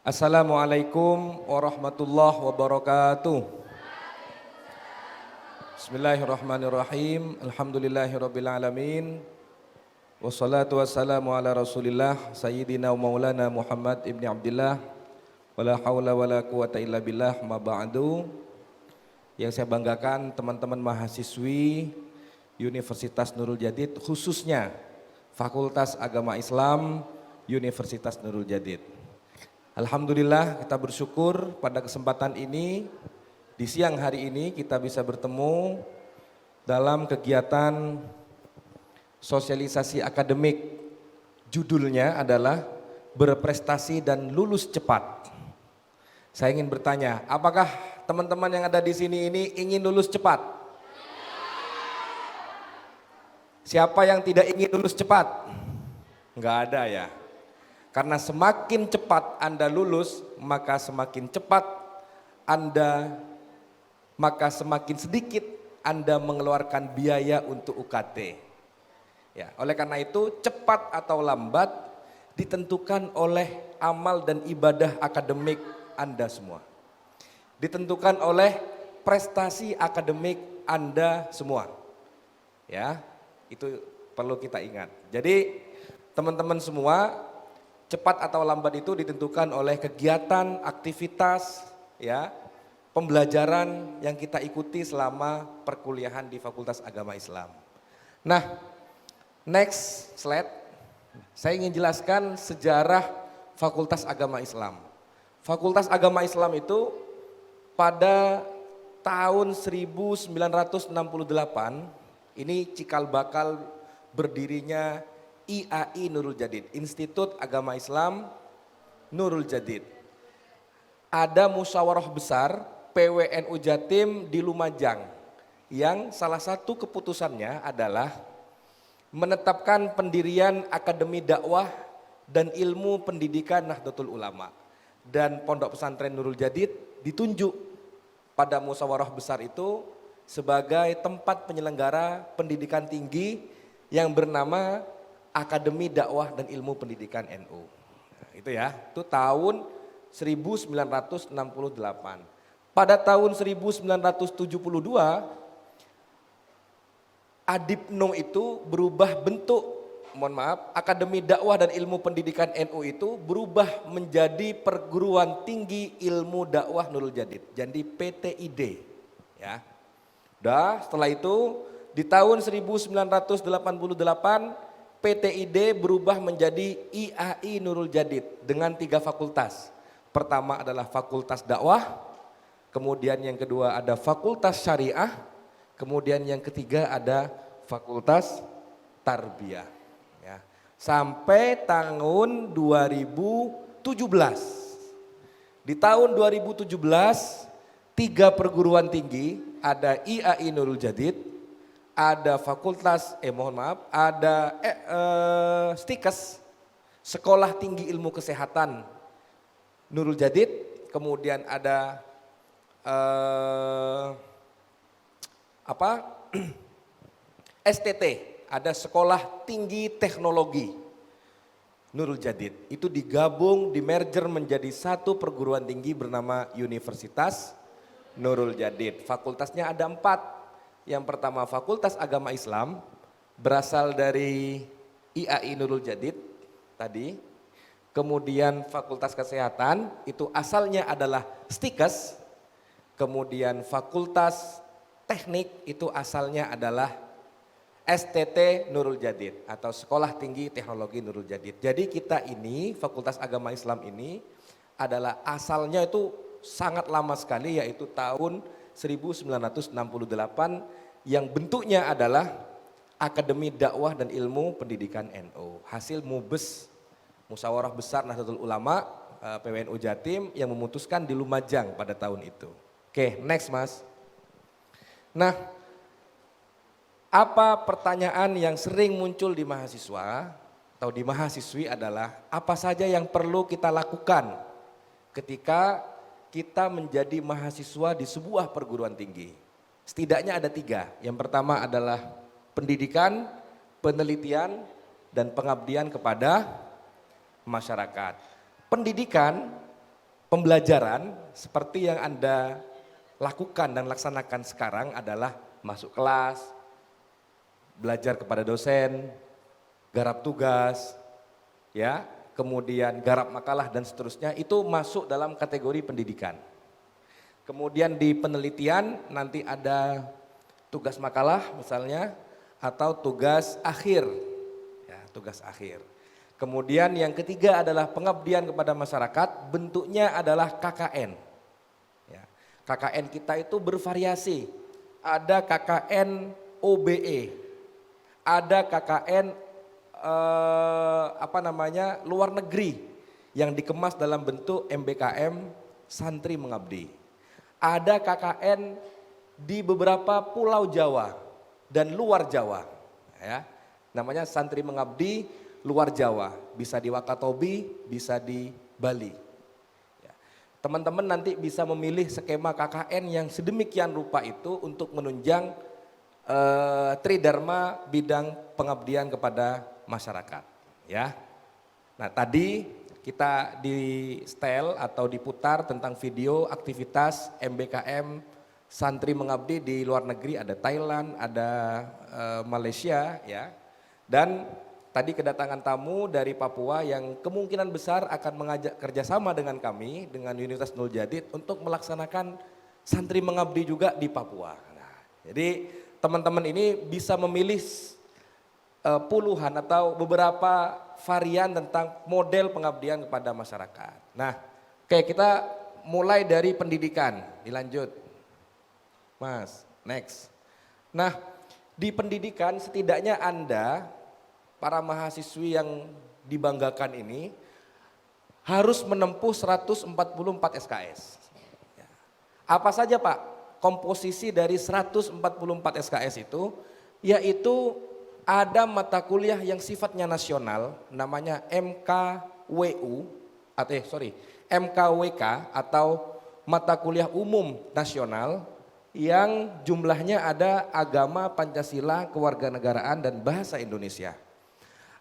Assalamualaikum warahmatullahi wabarakatuh. Bismillahirrahmanirrahim. Alhamdulillahirabbil alamin. Wassalatu wassalamu ala Rasulillah sayyidina wa maulana Muhammad ibni Abdillah. Wala haula wala quwata illa billah ma ba'du. Yang saya banggakan teman-teman mahasiswi Universitas Nurul Jadid, khususnya Fakultas Agama Islam Universitas Nurul Jadid. Alhamdulillah, kita bersyukur pada kesempatan ini, di siang hari ini kita bisa bertemu dalam kegiatan sosialisasi akademik. Judulnya adalah berprestasi dan lulus cepat. Saya ingin bertanya, apakah teman-teman yang ada di sini ini ingin lulus cepat? Siapa yang tidak ingin lulus cepat? Enggak ada ya. Karena semakin cepat Anda lulus, maka semakin cepat maka semakin sedikit Anda mengeluarkan biaya untuk UKT. Ya, oleh karena itu cepat atau lambat ditentukan oleh amal dan ibadah akademik Anda semua. Ditentukan oleh prestasi akademik Anda semua. Ya, itu perlu kita ingat. Jadi teman-teman semua, cepat atau lambat itu ditentukan oleh kegiatan, aktivitas, ya, pembelajaran yang kita ikuti selama perkuliahan di Fakultas Agama Islam. Nah, next slide, saya ingin jelaskan sejarah Fakultas Agama Islam. Fakultas Agama Islam itu pada tahun 1968, ini cikal bakal berdirinya IAI Nurul Jadid, Institut Agama Islam Nurul Jadid. Ada musyawarah besar PWNU Jatim di Lumajang yang salah satu keputusannya adalah menetapkan pendirian Akademi Dakwah dan Ilmu Pendidikan Nahdlatul Ulama, dan Pondok Pesantren Nurul Jadid ditunjuk pada musyawarah besar itu sebagai tempat penyelenggara pendidikan tinggi yang bernama Akademi Dakwah dan Ilmu Pendidikan NU. Nah, itu ya, itu tahun 1968. Pada tahun 1972, Adipno itu berubah bentuk, Akademi Dakwah dan Ilmu Pendidikan NU itu berubah menjadi Perguruan Tinggi Ilmu Dakwah Nurul Jadid, jadi PTID. Ya. Setelah itu di tahun 1988 PTID berubah menjadi IAI Nurul Jadid dengan 3 fakultas. Pertama adalah Fakultas Dakwah, kemudian yang kedua ada Fakultas Syariah, kemudian yang ketiga ada Fakultas Tarbiyah. Ya. Sampai tahun 2017. Di tahun 2017, 3 perguruan tinggi, ada IAI Nurul Jadid, ada ada STIKES, Sekolah Tinggi Ilmu Kesehatan Nurul Jadid, kemudian ada STT, ada Sekolah Tinggi Teknologi Nurul Jadid. Itu digabung, merger menjadi satu perguruan tinggi bernama Universitas Nurul Jadid. Fakultasnya ada 4. Yang pertama Fakultas Agama Islam, berasal dari IAI Nurul Jadid tadi. Kemudian Fakultas Kesehatan, itu asalnya adalah STIKES. Kemudian Fakultas Teknik, itu asalnya adalah STT Nurul Jadid atau Sekolah Tinggi Teknologi Nurul Jadid. Jadi kita ini, Fakultas Agama Islam ini adalah asalnya itu sangat lama sekali, yaitu tahun 1968, yang bentuknya adalah Akademi Dakwah dan Ilmu Pendidikan NU. Hasil MUBES, Musyawarah Besar Nahdlatul Ulama PWNU Jatim, yang memutuskan di Lumajang pada tahun itu. Oke, next Mas. Nah, apa pertanyaan yang sering muncul di mahasiswa atau di mahasiswi adalah apa saja yang perlu kita lakukan ketika kita menjadi mahasiswa di sebuah perguruan tinggi. Setidaknya ada 3. Yang pertama adalah pendidikan, penelitian, dan pengabdian kepada masyarakat. Pendidikan pembelajaran seperti yang Anda lakukan dan laksanakan sekarang adalah masuk kelas, belajar kepada dosen, garap tugas, ya, kemudian garap makalah dan seterusnya, itu masuk dalam kategori pendidikan. Kemudian di penelitian nanti ada tugas makalah misalnya atau tugas akhir, ya, tugas akhir. Kemudian yang ketiga adalah pengabdian kepada masyarakat, bentuknya adalah KKN. Ya, KKN kita itu bervariasi, ada KKN OBE, ada KKN luar negeri yang dikemas dalam bentuk MBKM Santri Mengabdi. Ada KKN di beberapa pulau Jawa dan luar Jawa, ya, namanya Santri Mengabdi luar Jawa, bisa di Wakatobi, bisa di Bali. Ya. Teman-teman nanti bisa memilih skema KKN yang sedemikian rupa itu untuk menunjang Tridharma bidang pengabdian kepada masyarakat. Ya. Nah tadi kita di setel atau diputar tentang video aktivitas MBKM Santri Mengabdi di luar negeri, ada Thailand, ada Malaysia, ya. Dan tadi kedatangan tamu dari Papua yang kemungkinan besar akan mengajak kerjasama dengan kami, dengan Universitas Nurul Jadid untuk melaksanakan Santri Mengabdi juga di Papua. Nah, jadi teman-teman ini bisa memilih puluhan atau beberapa varian tentang model pengabdian kepada masyarakat. Nah, oke, kita mulai dari pendidikan, dilanjut. Mas, next. Nah, di pendidikan setidaknya Anda, para mahasiswi yang dibanggakan ini, harus menempuh 144 SKS. Apa saja Pak komposisi dari 144 SKS itu? Yaitu ada mata kuliah yang sifatnya nasional, namanya MKWK atau mata kuliah umum nasional, yang jumlahnya ada agama, Pancasila, kewarganegaraan dan bahasa Indonesia.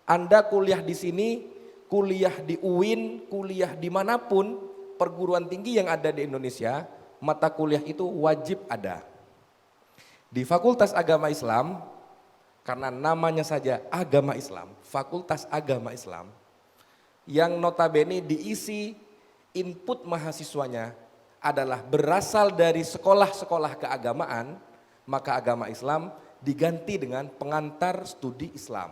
Anda kuliah di sini, kuliah di UIN, kuliah dimanapun perguruan tinggi yang ada di Indonesia, mata kuliah itu wajib ada. Di Fakultas Agama Islam, karena namanya saja agama Islam, Fakultas Agama Islam, yang notabene diisi input mahasiswanya adalah berasal dari sekolah-sekolah keagamaan, maka agama Islam diganti dengan pengantar studi Islam.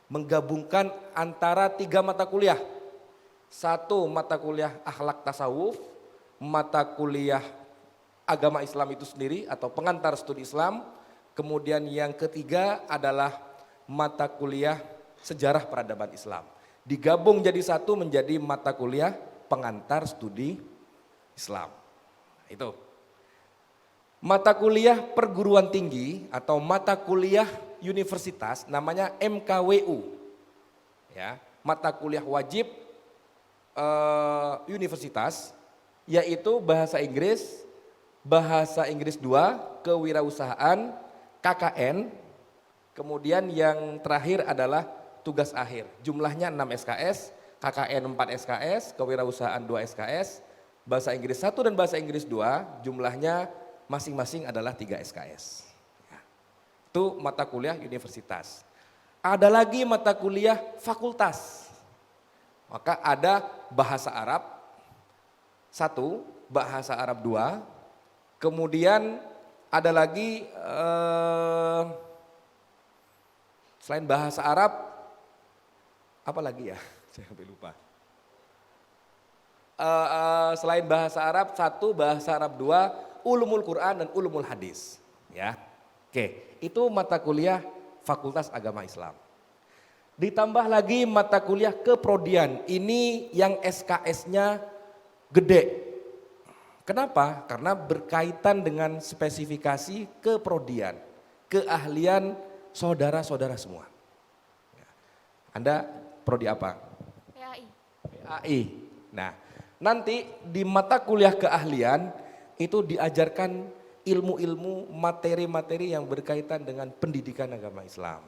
Menggabungkan antara 3 mata kuliah. 1 mata kuliah akhlak tasawuf, mata kuliah agama Islam itu sendiri atau pengantar studi Islam. Kemudian yang ketiga adalah mata kuliah sejarah peradaban Islam. Digabung jadi satu menjadi mata kuliah pengantar studi Islam. Itu. Mata kuliah perguruan tinggi atau mata kuliah universitas namanya MKWU. Ya, mata kuliah wajib universitas, yaitu bahasa Inggris 2, kewirausahaan, KKN, kemudian yang terakhir adalah tugas akhir. Jumlahnya 6 SKS, KKN 4 SKS, kewirausahaan 2 SKS, bahasa Inggris 1 dan bahasa Inggris 2, jumlahnya masing-masing adalah 3 SKS. Ya. Itu mata kuliah universitas. Ada lagi mata kuliah fakultas. Maka ada bahasa Arab 1, bahasa Arab 2, kemudian ada lagi selain bahasa Arab, apa lagi ya? Saya sampai lupa. Selain bahasa Arab 1, bahasa Arab 2, ulumul Quran dan ulumul hadis. Ya, oke, itu mata kuliah Fakultas Agama Islam. Ditambah lagi mata kuliah keprodian, ini yang SKS-nya gede. Kenapa? Karena berkaitan dengan spesifikasi keprodian, keahlian saudara-saudara semua. Anda prodi apa? PAI. PAI. Nah, nanti di mata kuliah keahlian itu diajarkan ilmu-ilmu, materi-materi yang berkaitan dengan pendidikan agama Islam.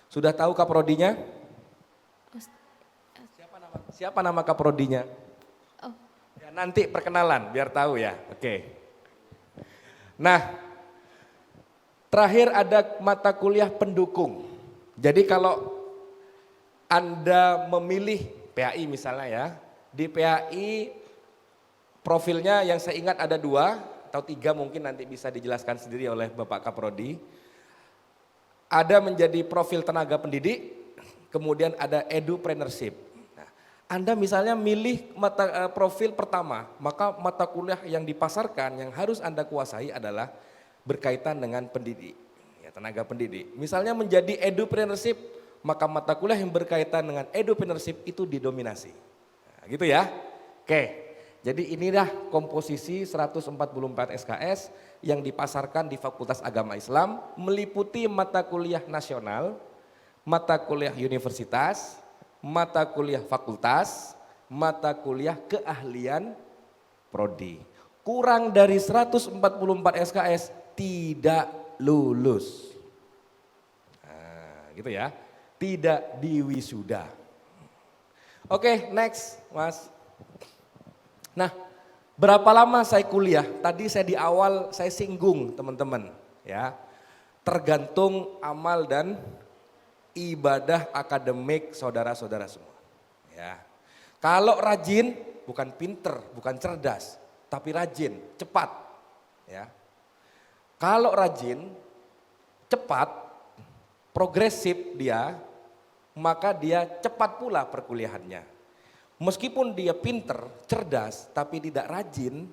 Sudah tahu kaprodinya? Siapa nama kaprodinya? Oh. Ya, Nanti perkenalan biar tahu ya. Oke. Nah, terakhir ada mata kuliah pendukung. Jadi kalau Anda memilih PAI misalnya ya, di PAI profilnya yang saya ingat ada 2 atau 3 mungkin nanti bisa dijelaskan sendiri oleh Bapak Kaprodi. Ada menjadi profil tenaga pendidik, kemudian ada edupreneurship. Nah, Anda misalnya milih profil pertama, maka mata kuliah yang dipasarkan yang harus Anda kuasai adalah berkaitan dengan pendidik, ya, tenaga pendidik. Misalnya menjadi edupreneurship, maka mata kuliah yang berkaitan dengan edupreneurship itu didominasi. Nah, gitu ya. Oke. Jadi inilah komposisi 144 SKS yang dipasarkan di Fakultas Agama Islam, meliputi mata kuliah nasional, mata kuliah universitas, mata kuliah fakultas, mata kuliah keahlian prodi. Kurang dari 144 SKS tidak lulus. Nah, gitu ya. Tidak diwisuda. Oke, next, Mas. Nah, berapa lama saya kuliah? Tadi saya di awal saya singgung, teman-teman, ya. Tergantung amal dan ibadah akademik saudara-saudara semua, ya. Kalau rajin, bukan pinter, bukan cerdas, tapi rajin, cepat, ya. Kalau rajin, cepat, progresif dia, maka dia cepat pula perkuliahannya. Meskipun dia pinter, cerdas, tapi tidak rajin,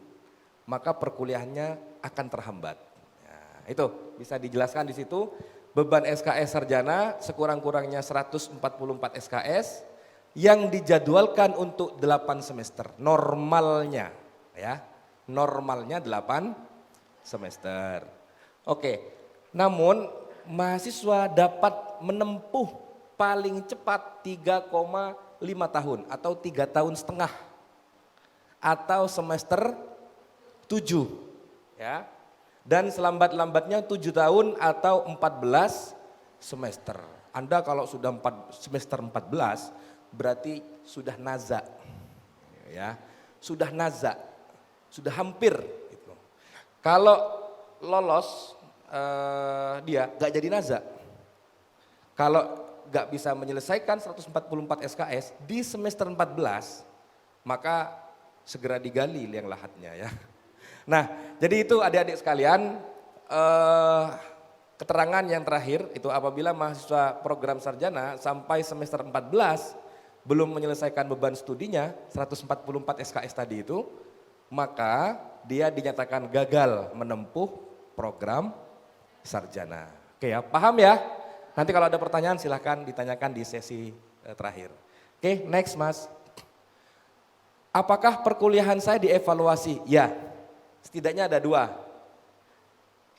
maka perkuliahannya akan terhambat. Nah, itu bisa dijelaskan di situ. Beban SKS sarjana sekurang-kurangnya 144 SKS yang dijadwalkan untuk 8 semester. Normalnya, ya, normalnya 8 semester. Oke, namun mahasiswa dapat menempuh paling cepat 3,5 tahun atau 3 tahun setengah atau semester 7, ya. Dan selambat-lambatnya 7 tahun atau 14 semester. Anda kalau sudah semester 14 berarti sudah naza, ya, sudah naza, sudah hampir. Gitu. Kalau lolos dia gak jadi naza. Kalau gak bisa menyelesaikan 144 SKS di semester 14, maka segera digali liang lahatnya, ya. Nah, jadi itu adik-adik sekalian, keterangan yang terakhir itu apabila mahasiswa program sarjana sampai semester 14 belum menyelesaikan beban studinya 144 SKS tadi itu, maka dia dinyatakan gagal menempuh program sarjana. Oke ya, paham ya? Nanti kalau ada pertanyaan silahkan ditanyakan di sesi terakhir. Oke, next Mas. Apakah perkuliahan saya dievaluasi? Ya, setidaknya ada 2.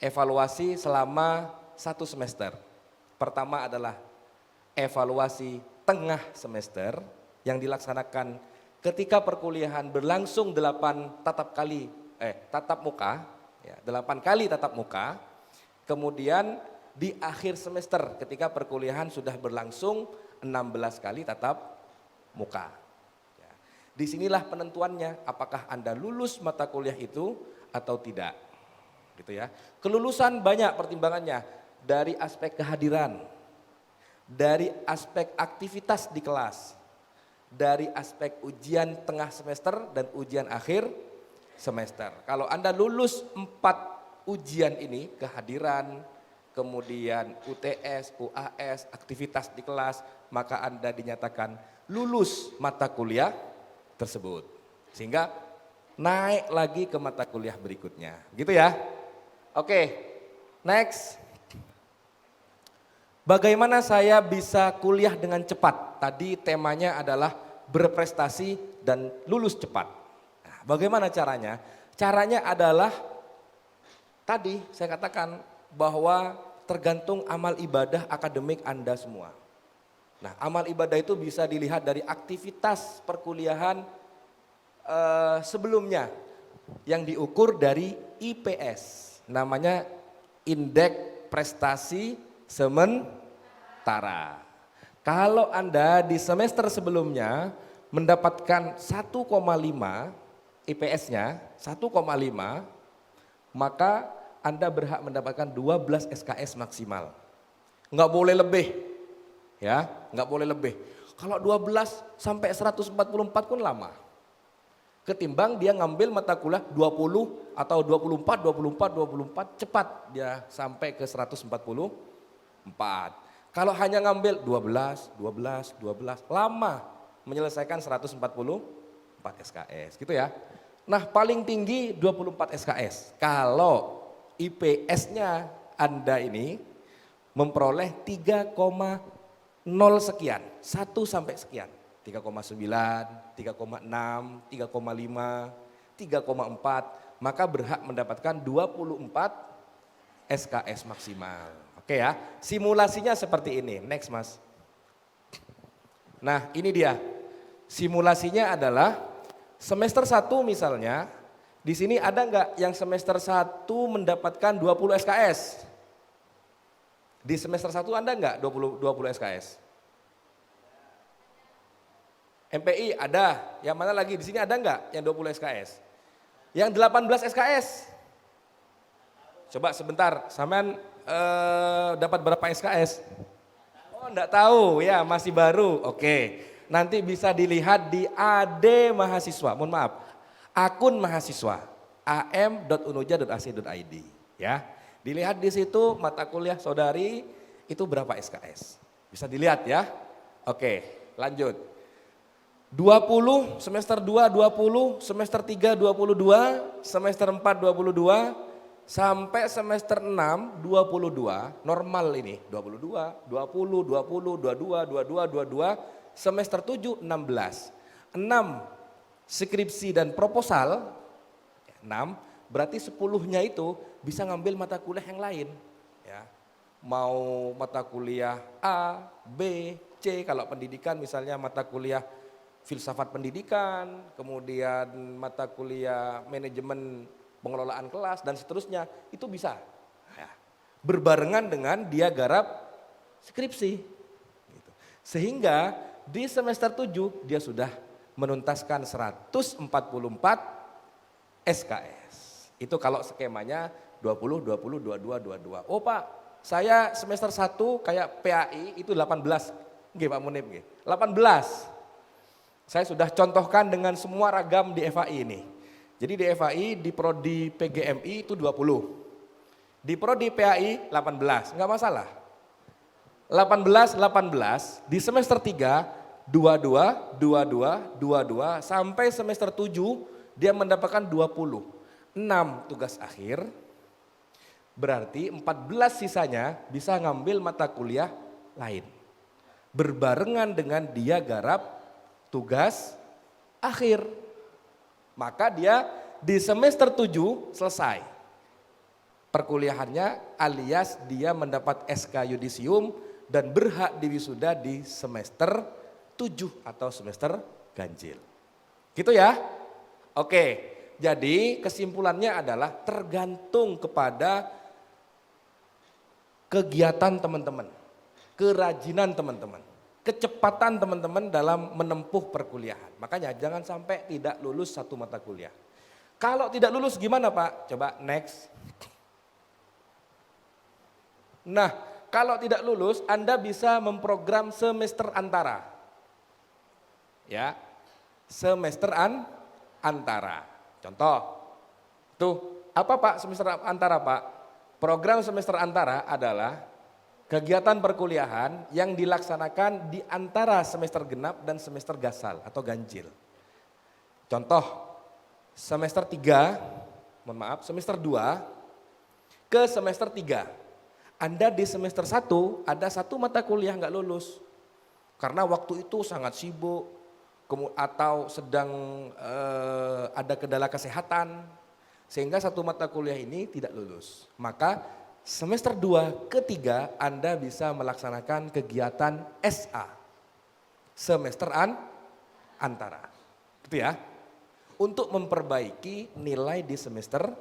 Evaluasi selama 1 semester. Pertama adalah evaluasi tengah semester yang dilaksanakan ketika perkuliahan berlangsung 8 tatap muka, ya, 8 kali tatap muka, kemudian di akhir semester ketika perkuliahan sudah berlangsung 16 kali tatap muka. Ya. Disinilah penentuannya apakah Anda lulus mata kuliah itu atau tidak. Gitu ya. Kelulusan banyak pertimbangannya dari aspek kehadiran, dari aspek aktivitas di kelas, dari aspek ujian tengah semester dan ujian akhir semester. Kalau Anda lulus 4 ujian ini, kehadiran, kemudian UTS, UAS, aktivitas di kelas, maka Anda dinyatakan lulus mata kuliah tersebut. Sehingga naik lagi ke mata kuliah berikutnya. Gitu ya. Oke, next. Bagaimana saya bisa kuliah dengan cepat? Tadi temanya adalah berprestasi dan lulus cepat. Nah, bagaimana caranya? Caranya adalah tadi saya katakan bahwa tergantung amal ibadah akademik Anda semua. Nah, amal ibadah itu bisa dilihat dari aktivitas perkuliahan sebelumnya yang diukur dari IPS. Namanya Indeks Prestasi Sementara. Kalau Anda di semester sebelumnya mendapatkan 1,5, IPS-nya 1,5, maka Anda berhak mendapatkan 12 SKS maksimal. Nggak boleh lebih, ya, nggak boleh lebih. Kalau 12 sampai 144 pun lama. Ketimbang dia ngambil mata kuliah 20 atau 24, cepat dia sampai ke 144. Kalau hanya ngambil 12, lama menyelesaikan 144 SKS, gitu ya. Nah, paling tinggi 24 SKS. Kalau IPS-nya Anda ini memperoleh 3,0 sekian, 1 sampai sekian. 3,9, 3,6, 3,5, 3,4, maka berhak mendapatkan 24 SKS maksimal. Oke ya, simulasinya seperti ini. Next Mas. Nah ini dia, simulasinya adalah semester 1 misalnya, di sini ada nggak yang semester 1 mendapatkan 20 SKS? Di semester 1 ada nggak 20 SKS? MPI ada, yang mana lagi? Di sini ada nggak yang 20 SKS? Yang 18 SKS? Coba sebentar, sampean dapat berapa SKS? Oh enggak tahu ya, masih baru. Oke, nanti bisa dilihat di AD Mahasiswa, mohon maaf, akun mahasiswa am.unuja.ac.id ya. Dilihat di situ mata kuliah saudari itu berapa SKS. Bisa dilihat ya. Oke, lanjut. 20, semester 2 20, semester 3 22, semester 4 22, sampai semester 6 22, normal ini 22, 20, 20, 22, 22, 22, semester 7 16. 6 skripsi dan proposal, 6 berarti 10-nya itu bisa ngambil mata kuliah yang lain. Ya. Mau mata kuliah A, B, C, kalau pendidikan misalnya mata kuliah filsafat pendidikan, kemudian mata kuliah manajemen pengelolaan kelas dan seterusnya, itu bisa ya, berbarengan dengan dia garap skripsi gitu. Sehingga di semester 7 dia sudah menuntaskan 144 SKS. Itu kalau skemanya 20, 20, 22, 22. Oh Pak, saya semester 1 kayak PAI itu 18. Nggih Pak Munib nggih. 18. Saya sudah contohkan dengan semua ragam di FAI ini. Jadi di FAI, di prodi PGMI itu 20. Di prodi PAI 18, enggak masalah. 18 di semester 3 22 sampai semester 7 dia mendapatkan 20. 6 tugas akhir. Berarti 14 sisanya bisa ngambil mata kuliah lain. Berbarengan dengan dia garap tugas akhir. Maka dia di semester 7 selesai perkuliahannya, alias dia mendapat SK yudisium dan berhak diwisuda di semester 7 atau semester ganjil. Gitu ya? Oke, jadi kesimpulannya adalah tergantung kepada kegiatan teman-teman, kerajinan teman-teman, kecepatan teman-teman dalam menempuh perkuliahan. Makanya jangan sampai tidak lulus satu mata kuliah. Kalau tidak lulus gimana Pak? Coba next. Nah, kalau tidak lulus Anda bisa memprogram semester antara. Ya, semester antara. Contoh, tuh apa Pak semester antara Pak? Program semester antara adalah kegiatan perkuliahan yang dilaksanakan di antara semester genap dan semester gasal atau ganjil. Contoh, semester 3, mohon maaf, semester 2 ke semester 3. Anda di semester 1 ada satu mata kuliah nggak lulus. Karena waktu itu sangat sibuk atau sedang ada kendala kesehatan. Sehingga satu mata kuliah ini tidak lulus. Maka semester 2 ke 3 Anda bisa melaksanakan kegiatan SA, semester antara, gitu ya, untuk memperbaiki nilai di semester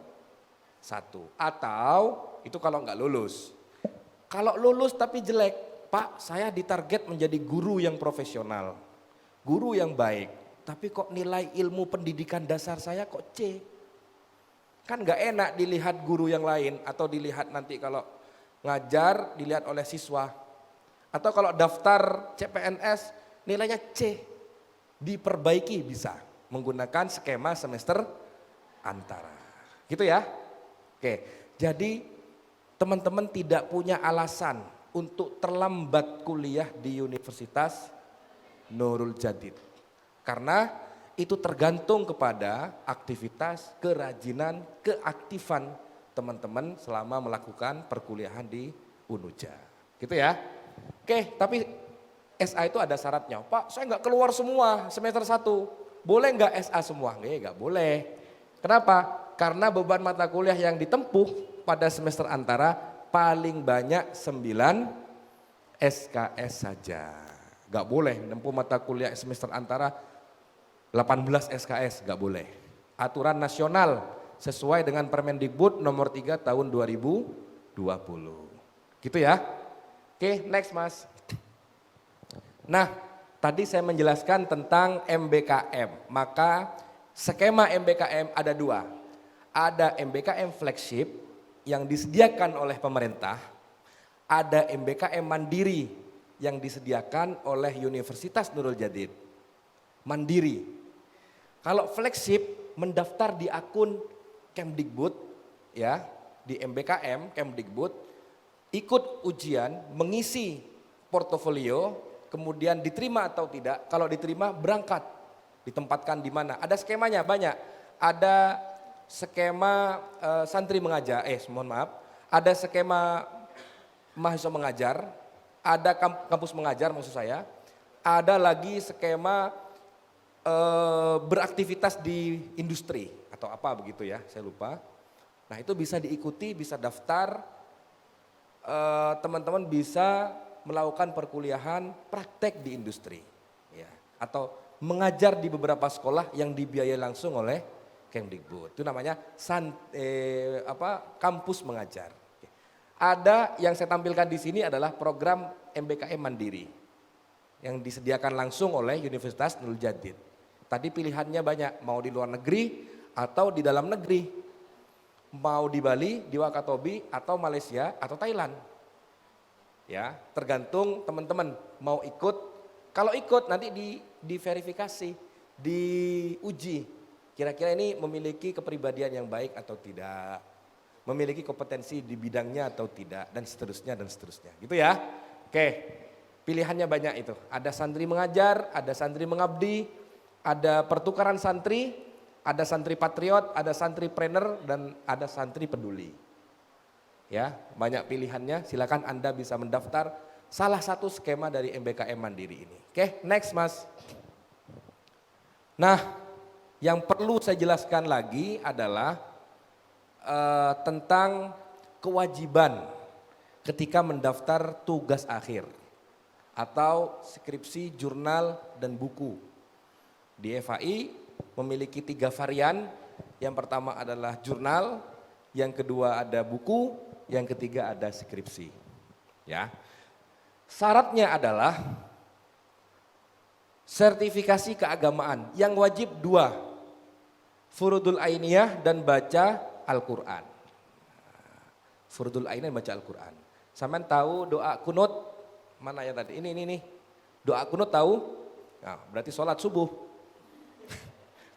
1. Atau itu kalau nggak lulus. Kalau lulus tapi jelek, Pak saya ditarget menjadi guru yang profesional, guru yang baik. tapi kok nilai ilmu pendidikan dasar saya kok C. Kan gak enak dilihat guru yang lain atau dilihat nanti kalau ngajar dilihat oleh siswa. Atau kalau daftar CPNS nilainya C. Diperbaiki bisa menggunakan skema semester antara. Gitu ya. Oke, jadi teman-teman tidak punya alasan untuk terlambat kuliah di Universitas Nurul Jadid. Karena itu tergantung kepada aktivitas, kerajinan, keaktifan teman-teman selama melakukan perkuliahan di UNUJA. Gitu ya. Oke, tapi SA itu ada syaratnya. Pak, saya nggak keluar semua semester 1. Boleh nggak SA semua? Nggak boleh. Kenapa? Karena beban mata kuliah yang ditempuh pada semester antara paling banyak 9 SKS saja. Nggak boleh menempuh mata kuliah semester antara 18 SKS, nggak boleh. Aturan nasional sesuai dengan Permendikbud nomor 3 tahun 2020. Gitu ya. Oke, next Mas. Nah, tadi saya menjelaskan tentang MBKM. Maka skema MBKM ada 2. Ada MBKM flagship yang disediakan oleh pemerintah. Ada MBKM mandiri yang disediakan oleh Universitas Nurul Jadid. Mandiri. Kalau flagship mendaftar di akun Kemdikbud, ya, di MBKM Kemdikbud, ikut ujian, mengisi portofolio, kemudian diterima atau tidak. Kalau diterima berangkat, ditempatkan di mana. Ada skemanya banyak. Ada skema santri mengajar, mohon maaf. Ada skema mahasiswa mengajar, ada kampus mengajar maksud saya. Ada lagi skema beraktivitas di industri atau apa begitu ya, saya lupa. Nah itu bisa diikuti, bisa daftar, teman-teman bisa melakukan perkuliahan praktek di industri, ya, atau mengajar di beberapa sekolah yang dibiayai langsung oleh Kemdikbud. Itu namanya kampus mengajar. Ada yang saya tampilkan di sini adalah program MBKM Mandiri yang disediakan langsung oleh Universitas Nurul Jadid. Tadi pilihannya banyak, mau di luar negeri atau di dalam negeri, mau di Bali, di Wakatobi, atau Malaysia atau Thailand. Ya, tergantung teman-teman mau ikut. Kalau ikut nanti diverifikasi, diuji. Kira-kira ini memiliki kepribadian yang baik atau tidak, memiliki kompetensi di bidangnya atau tidak, dan seterusnya dan seterusnya. Gitu ya. Oke, pilihannya banyak itu. Ada santri mengajar, ada santri mengabdi, ada pertukaran santri, ada santri patriot, ada santri trainer, dan ada santri peduli. Ya, banyak pilihannya, silakan Anda bisa mendaftar salah satu skema dari MBKM Mandiri ini. Oke, next Mas. Nah, yang perlu saya jelaskan lagi adalah tentang kewajiban ketika mendaftar tugas akhir atau skripsi, jurnal, dan buku. Di FAI memiliki 3 varian, yang pertama adalah jurnal, yang kedua ada buku, yang ketiga ada skripsi. Ya. Syaratnya adalah sertifikasi keagamaan yang wajib 2, furudul ainiyah dan baca Al-Quran. Furudul ainiyah dan baca Al-Quran. Sampean tahu doa kunut? Mana ya tadi? Ini. Doa kunut tahu? Nah, berarti sholat subuh.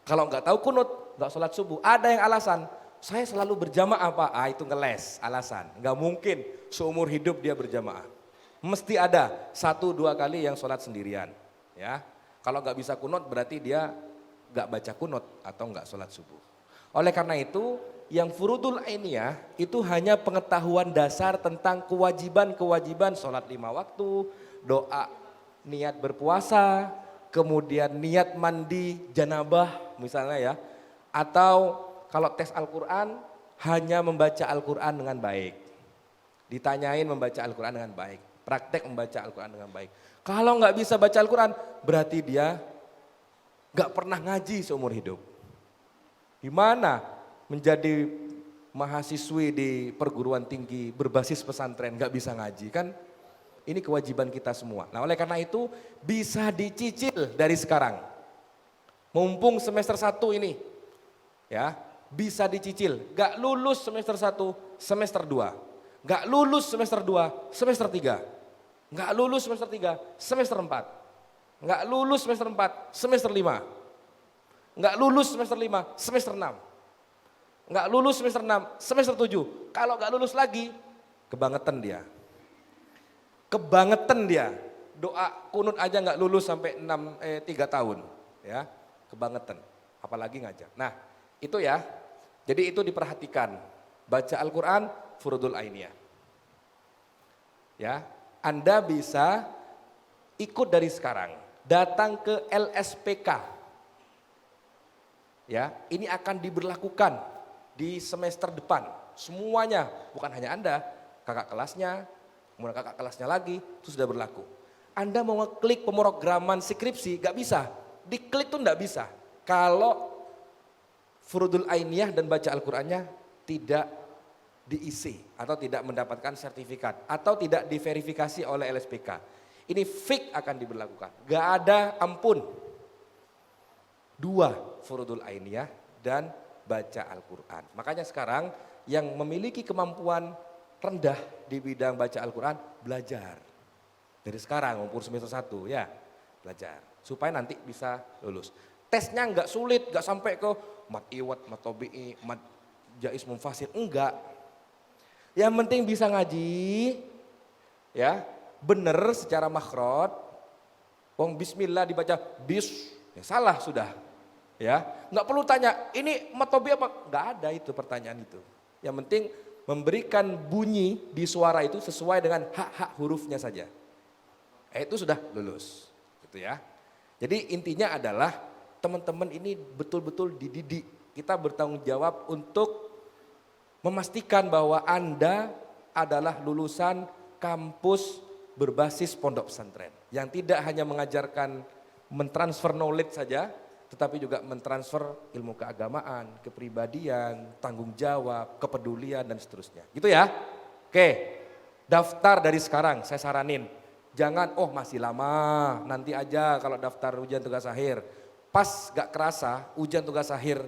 Kalau nggak tahu kunut, nggak sholat subuh. Ada yang alasan, saya selalu berjamaah Pak. Itu ngeles, alasan. Nggak mungkin seumur hidup dia berjamaah. Mesti ada 1-2 kali yang sholat sendirian. Ya, kalau nggak bisa kunut berarti dia nggak baca kunut atau nggak sholat subuh. Oleh karena itu, yang furudul ainiyah itu hanya pengetahuan dasar tentang kewajiban-kewajiban sholat 5 waktu, doa, niat berpuasa, kemudian niat mandi janabah misalnya ya. Atau kalau tes Al-Quran hanya membaca Al-Quran dengan baik. Ditanyain membaca Al-Quran dengan baik, praktek membaca Al-Quran dengan baik. Kalau nggak bisa baca Al-Quran berarti dia nggak pernah ngaji seumur hidup. Gimana menjadi mahasiswi di perguruan tinggi berbasis pesantren nggak bisa ngaji kan? Ini kewajiban kita semua. Nah oleh karena itu bisa dicicil dari sekarang. Mumpung semester 1 ini, ya bisa dicicil. Gak lulus semester 1, semester 2. Gak lulus semester 2, semester 3. Gak lulus semester 3, semester 4. Gak lulus semester 4, semester 5. Gak lulus semester 5, semester 6. Gak lulus semester 6, semester 7. Kalau gak lulus lagi, kebangetan dia. Kebangetan dia. Doa kunut aja gak lulus sampai 3 tahun. Ya, kebangetan. Apalagi ngajar. Nah, itu ya. Jadi itu diperhatikan. Baca Al-Quran, furudul ainiyah. Ya, Anda bisa ikut dari sekarang. Datang ke LSPK. Ya, ini akan diberlakukan di semester depan. Semuanya, bukan hanya Anda, kakak kelasnya, kemudian kakak kelasnya lagi, itu sudah berlaku. Anda mau ngeklik pemrograman skripsi, gak bisa. Diklik tuh gak bisa. Kalau furudul ainiyah dan baca Al-Qurannya tidak diisi atau tidak mendapatkan sertifikat atau tidak diverifikasi oleh LSPK. Ini fix akan diberlakukan. Gak ada ampun. 2 furudul ainiyah dan baca Al-Quran. Makanya sekarang yang memiliki kemampuan rendah di bidang baca Al-Quran belajar. Dari sekarang umur semester 1 ya belajar. Supaya nanti bisa lulus. Tesnya nggak sulit, nggak sampai ke mat iwat, mat tobi'i, mat jais mufasir, enggak. Yang penting bisa ngaji, ya bener secara makhraj. Wong bismillah dibaca bis, ya salah sudah. Ya, nggak perlu tanya ini mat tobi apa, nggak ada itu pertanyaan itu. Yang penting memberikan bunyi di suara itu sesuai dengan hak-hak hurufnya saja. Itu sudah lulus, gitu ya. Jadi intinya adalah teman-teman ini betul-betul dididik. Kita bertanggung jawab untuk memastikan bahwa Anda adalah lulusan kampus berbasis pondok pesantren. Yang tidak hanya mengajarkan mentransfer knowledge saja, tetapi juga mentransfer ilmu keagamaan, kepribadian, tanggung jawab, kepedulian dan seterusnya. Gitu ya. Oke, daftar dari sekarang saya saranin. Jangan masih lama, nanti aja kalau daftar ujian tugas akhir. Pas gak kerasa ujian tugas akhir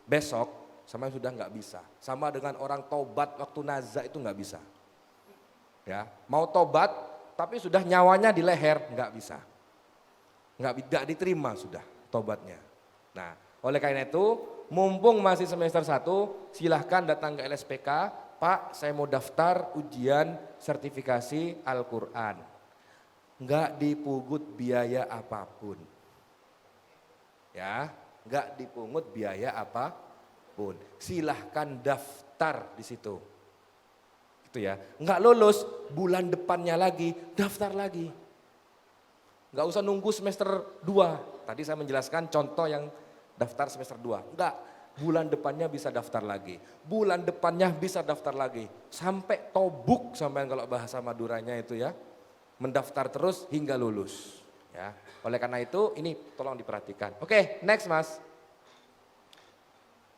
besok sama sudah gak bisa. Sama dengan orang tobat waktu nazak itu gak bisa. Ya, mau tobat tapi sudah nyawanya di leher gak bisa. Gak diterima sudah tobatnya. Nah, oleh karena itu mumpung masih semester 1 silahkan datang ke LSPK. Pak, saya mau daftar ujian sertifikasi Al-Quran. Enggak dipungut biaya apapun. Ya, enggak dipungut biaya apapun. Silahkan daftar di situ. Gitu ya. Enggak lulus, bulan depannya lagi, daftar lagi. Enggak usah nunggu semester 2. Tadi saya menjelaskan contoh yang daftar semester 2. Enggak, bulan depannya bisa daftar lagi. Bulan depannya bisa daftar lagi. Sampai tobuk sampai kalau bahasa Maduranya itu ya. Mendaftar terus hingga lulus. Ya, oleh karena itu ini tolong diperhatikan. Oke, next Mas.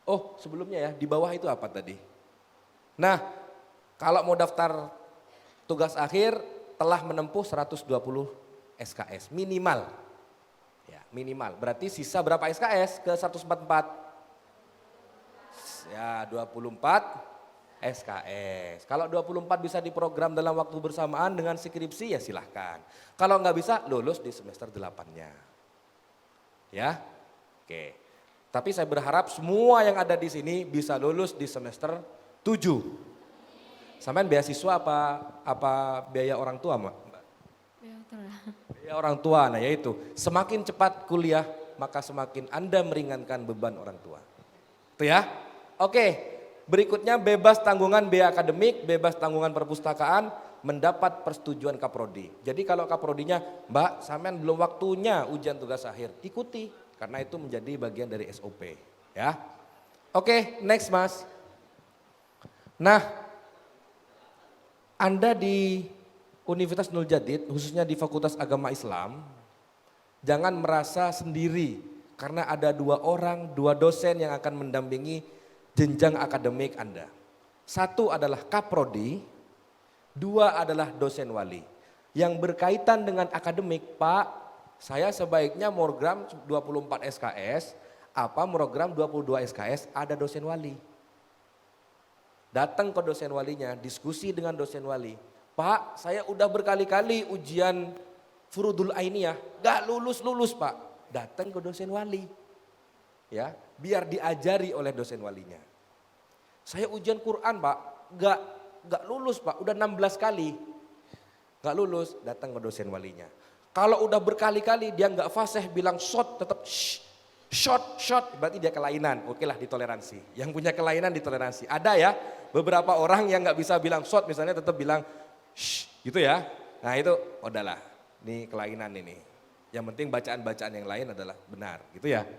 Oh sebelumnya ya, di bawah itu apa tadi? Nah, kalau mau daftar tugas akhir telah menempuh 120 SKS minimal. Ya, minimal. Berarti sisa berapa SKS ke 144? Ya, 24 SKS. Kalau 24 bisa diprogram dalam waktu bersamaan dengan skripsi ya silahkan. Kalau nggak bisa lulus di semester 8-nya. Ya, oke. Tapi saya berharap semua yang ada di sini bisa lulus di semester 7. Sampean beasiswa apa biaya orang tua, Mbak? Biaya orang tua, nah yaitu semakin cepat kuliah maka semakin Anda meringankan beban orang tua. Itu ya. Oke. Berikutnya bebas tanggungan biaya akademik, bebas tanggungan perpustakaan, mendapat persetujuan Kaprodi. Jadi kalau Kaprodinya, Mbak sampean belum waktunya ujian tugas akhir, ikuti. Karena itu menjadi bagian dari SOP. Ya. Oke, next Mas. Nah, Anda di Universitas Nurul Jadid, khususnya di Fakultas Agama Islam, jangan merasa sendiri. Karena ada 2 orang, 2 dosen yang akan mendampingi jenjang akademik Anda. 1 adalah Kaprodi, 2 adalah dosen wali. Yang berkaitan dengan akademik, Pak, saya sebaiknya program 24 SKS, apa program 22 SKS ada dosen wali. Datang ke dosen walinya, diskusi dengan dosen wali. Pak, saya udah berkali-kali ujian Furudul Ainiyah, gak lulus-lulus Pak. Datang ke dosen wali. Ya, biar diajari oleh dosen walinya. Saya ujian Quran Pak, gak lulus Pak, udah 16 kali. Gak lulus, datang ke dosen walinya. Kalau udah berkali-kali dia gak fasih bilang shot, tetap shot, berarti dia kelainan. Oke lah ditoleransi. Yang punya kelainan ditoleransi. Ada ya, beberapa orang yang gak bisa bilang shot misalnya tetap bilang shh, gitu ya. Nah itu udahlah, ini kelainan ini. Yang penting bacaan-bacaan yang lain adalah benar, gitu ya.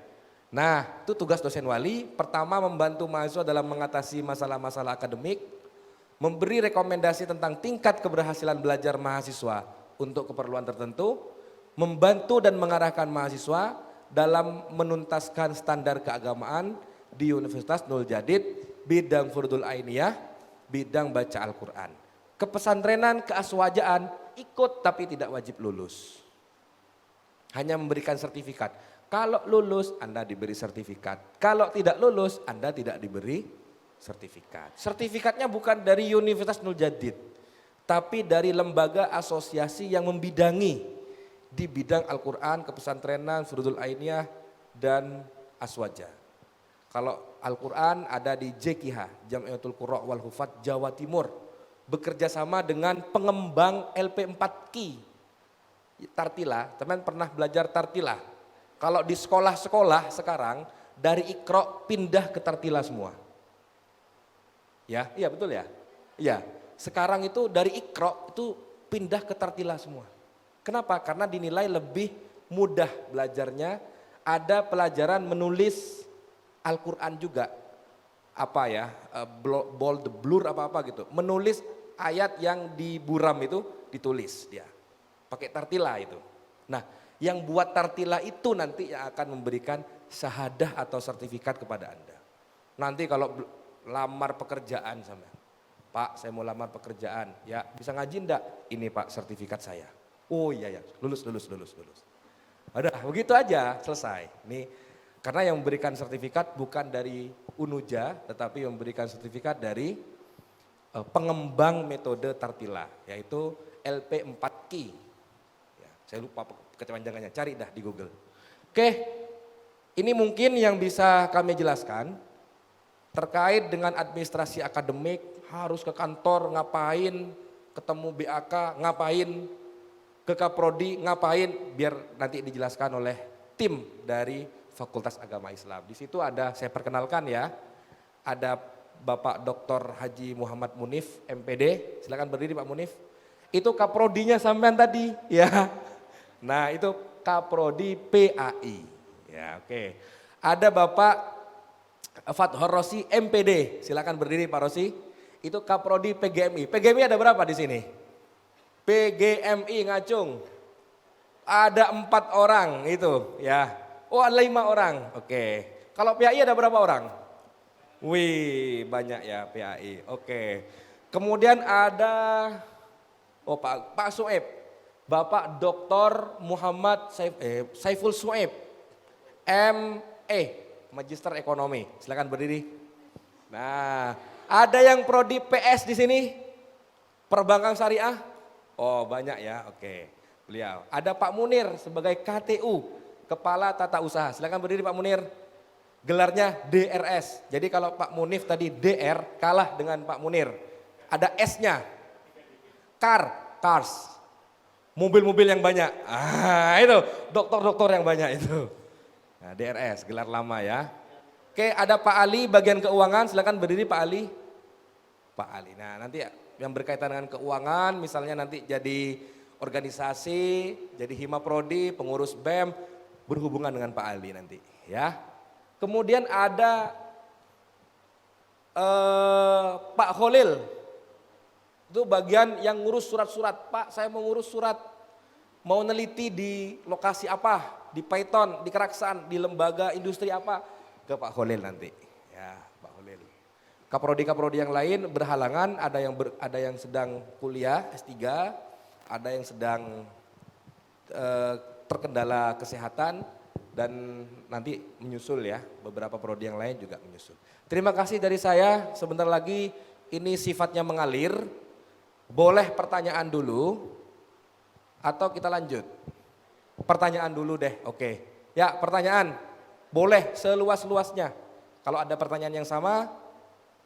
Nah itu tugas dosen wali, pertama membantu mahasiswa dalam mengatasi masalah-masalah akademik, memberi rekomendasi tentang tingkat keberhasilan belajar mahasiswa untuk keperluan tertentu, membantu dan mengarahkan mahasiswa dalam menuntaskan standar keagamaan di Universitas Nurul Jadid, bidang Furudul Ainiyah, bidang baca Al-Quran. Kepesantrenan, keaswajaan, ikut tapi tidak wajib lulus. Hanya memberikan sertifikat. Kalau lulus Anda diberi sertifikat, kalau tidak lulus Anda tidak diberi sertifikat. Sertifikatnya bukan dari Universitas Nurul Jadid, tapi dari lembaga asosiasi yang membidangi di bidang Al-Quran, kepesantrenan, Furudul Ainiyah, dan Aswaja. Kalau Al-Quran ada di JKH, Jamiatul Qurra wal Hufat Jawa Timur, bekerja sama dengan pengembang LP4Q, Tartila. Teman pernah belajar Tartila? Kalau di sekolah-sekolah sekarang dari Iqra pindah ke Tartila semua. Ya, iya betul ya? Iya, sekarang itu dari Iqra itu pindah ke Tartila semua. Kenapa? Karena dinilai lebih mudah belajarnya, ada pelajaran menulis Al-Quran juga. Apa ya, bold, blur apa-apa gitu. Menulis ayat yang diburam itu ditulis dia. Pakai Tartila itu. Nah yang buat Tartila itu nanti yang akan memberikan syahadah atau sertifikat kepada Anda. Nanti kalau lamar pekerjaan sama, Pak saya mau lamar pekerjaan, ya bisa ngaji enggak? Ini Pak sertifikat saya. Oh iya ya, lulus. Udah begitu aja, selesai. Ini karena yang memberikan sertifikat bukan dari Unuja, tetapi yang memberikan sertifikat dari pengembang metode Tartila, yaitu LP4Q. Ya, saya lupa kepanjangannya, cari dah di Google. Oke, ini mungkin yang bisa kami jelaskan terkait dengan administrasi akademik, harus ke kantor ngapain, ketemu BAK ngapain, ke Kaprodi ngapain, biar nanti dijelaskan oleh tim dari Fakultas Agama Islam. Di situ ada, saya perkenalkan ya, ada Bapak Dr. Haji Muhammad Munif, MPD, silakan berdiri Pak Munif. Itu Kaprodinya sampean tadi, ya. Nah itu Kaprodi PAI, ya oke. Ada Bapak Fathur Rosi MPD, silakan berdiri Pak Rosi. Itu Kaprodi PGMI. PGMI ada berapa di sini? PGMI Ngacung. Ada 4 orang itu, ya. Oh ada 5 orang, oke. Kalau PAI ada berapa orang? Wih banyak ya PAI, oke. Kemudian ada, oh Pak Sueb, Bapak Dr. Muhammad Saiful Sueb, ME, Magister Ekonomi. Silakan berdiri. Nah, ada yang prodi PS di sini? Perbankan Syariah? Oh, banyak ya. Oke. Beliau. Ada Pak Munir sebagai KTU, Kepala Tata Usaha. Silakan berdiri Pak Munir. Gelarnya DRS. Jadi kalau Pak Munif tadi DR kalah dengan Pak Munir. Ada S-nya. Cars. Mobil-mobil yang banyak, itu dokter-dokter yang banyak itu. Nah, DRS, gelar lama ya. Oke, ada Pak Ali bagian keuangan, silakan berdiri Pak Ali. Pak Ali, nah nanti yang berkaitan dengan keuangan, misalnya nanti jadi organisasi, jadi Himaprodi, pengurus BEM, berhubungan dengan Pak Ali nanti ya. Kemudian ada Pak Kholil. Itu bagian yang ngurus surat-surat. Pak saya mau ngurus surat, mau neliti di lokasi apa, di Python, di Keraksan, di lembaga industri apa, ke Pak Kholil nanti. Ya Pak Kholil. Kaprodi-kaprodi yang lain berhalangan, ada yang sedang kuliah S3, ada yang sedang terkendala kesehatan dan nanti menyusul ya, beberapa prodi yang lain juga menyusul. Terima kasih dari saya, sebentar lagi ini sifatnya mengalir, boleh pertanyaan dulu atau kita lanjut? Pertanyaan dulu deh, oke. Ya pertanyaan, boleh seluas-luasnya. Kalau ada pertanyaan yang sama,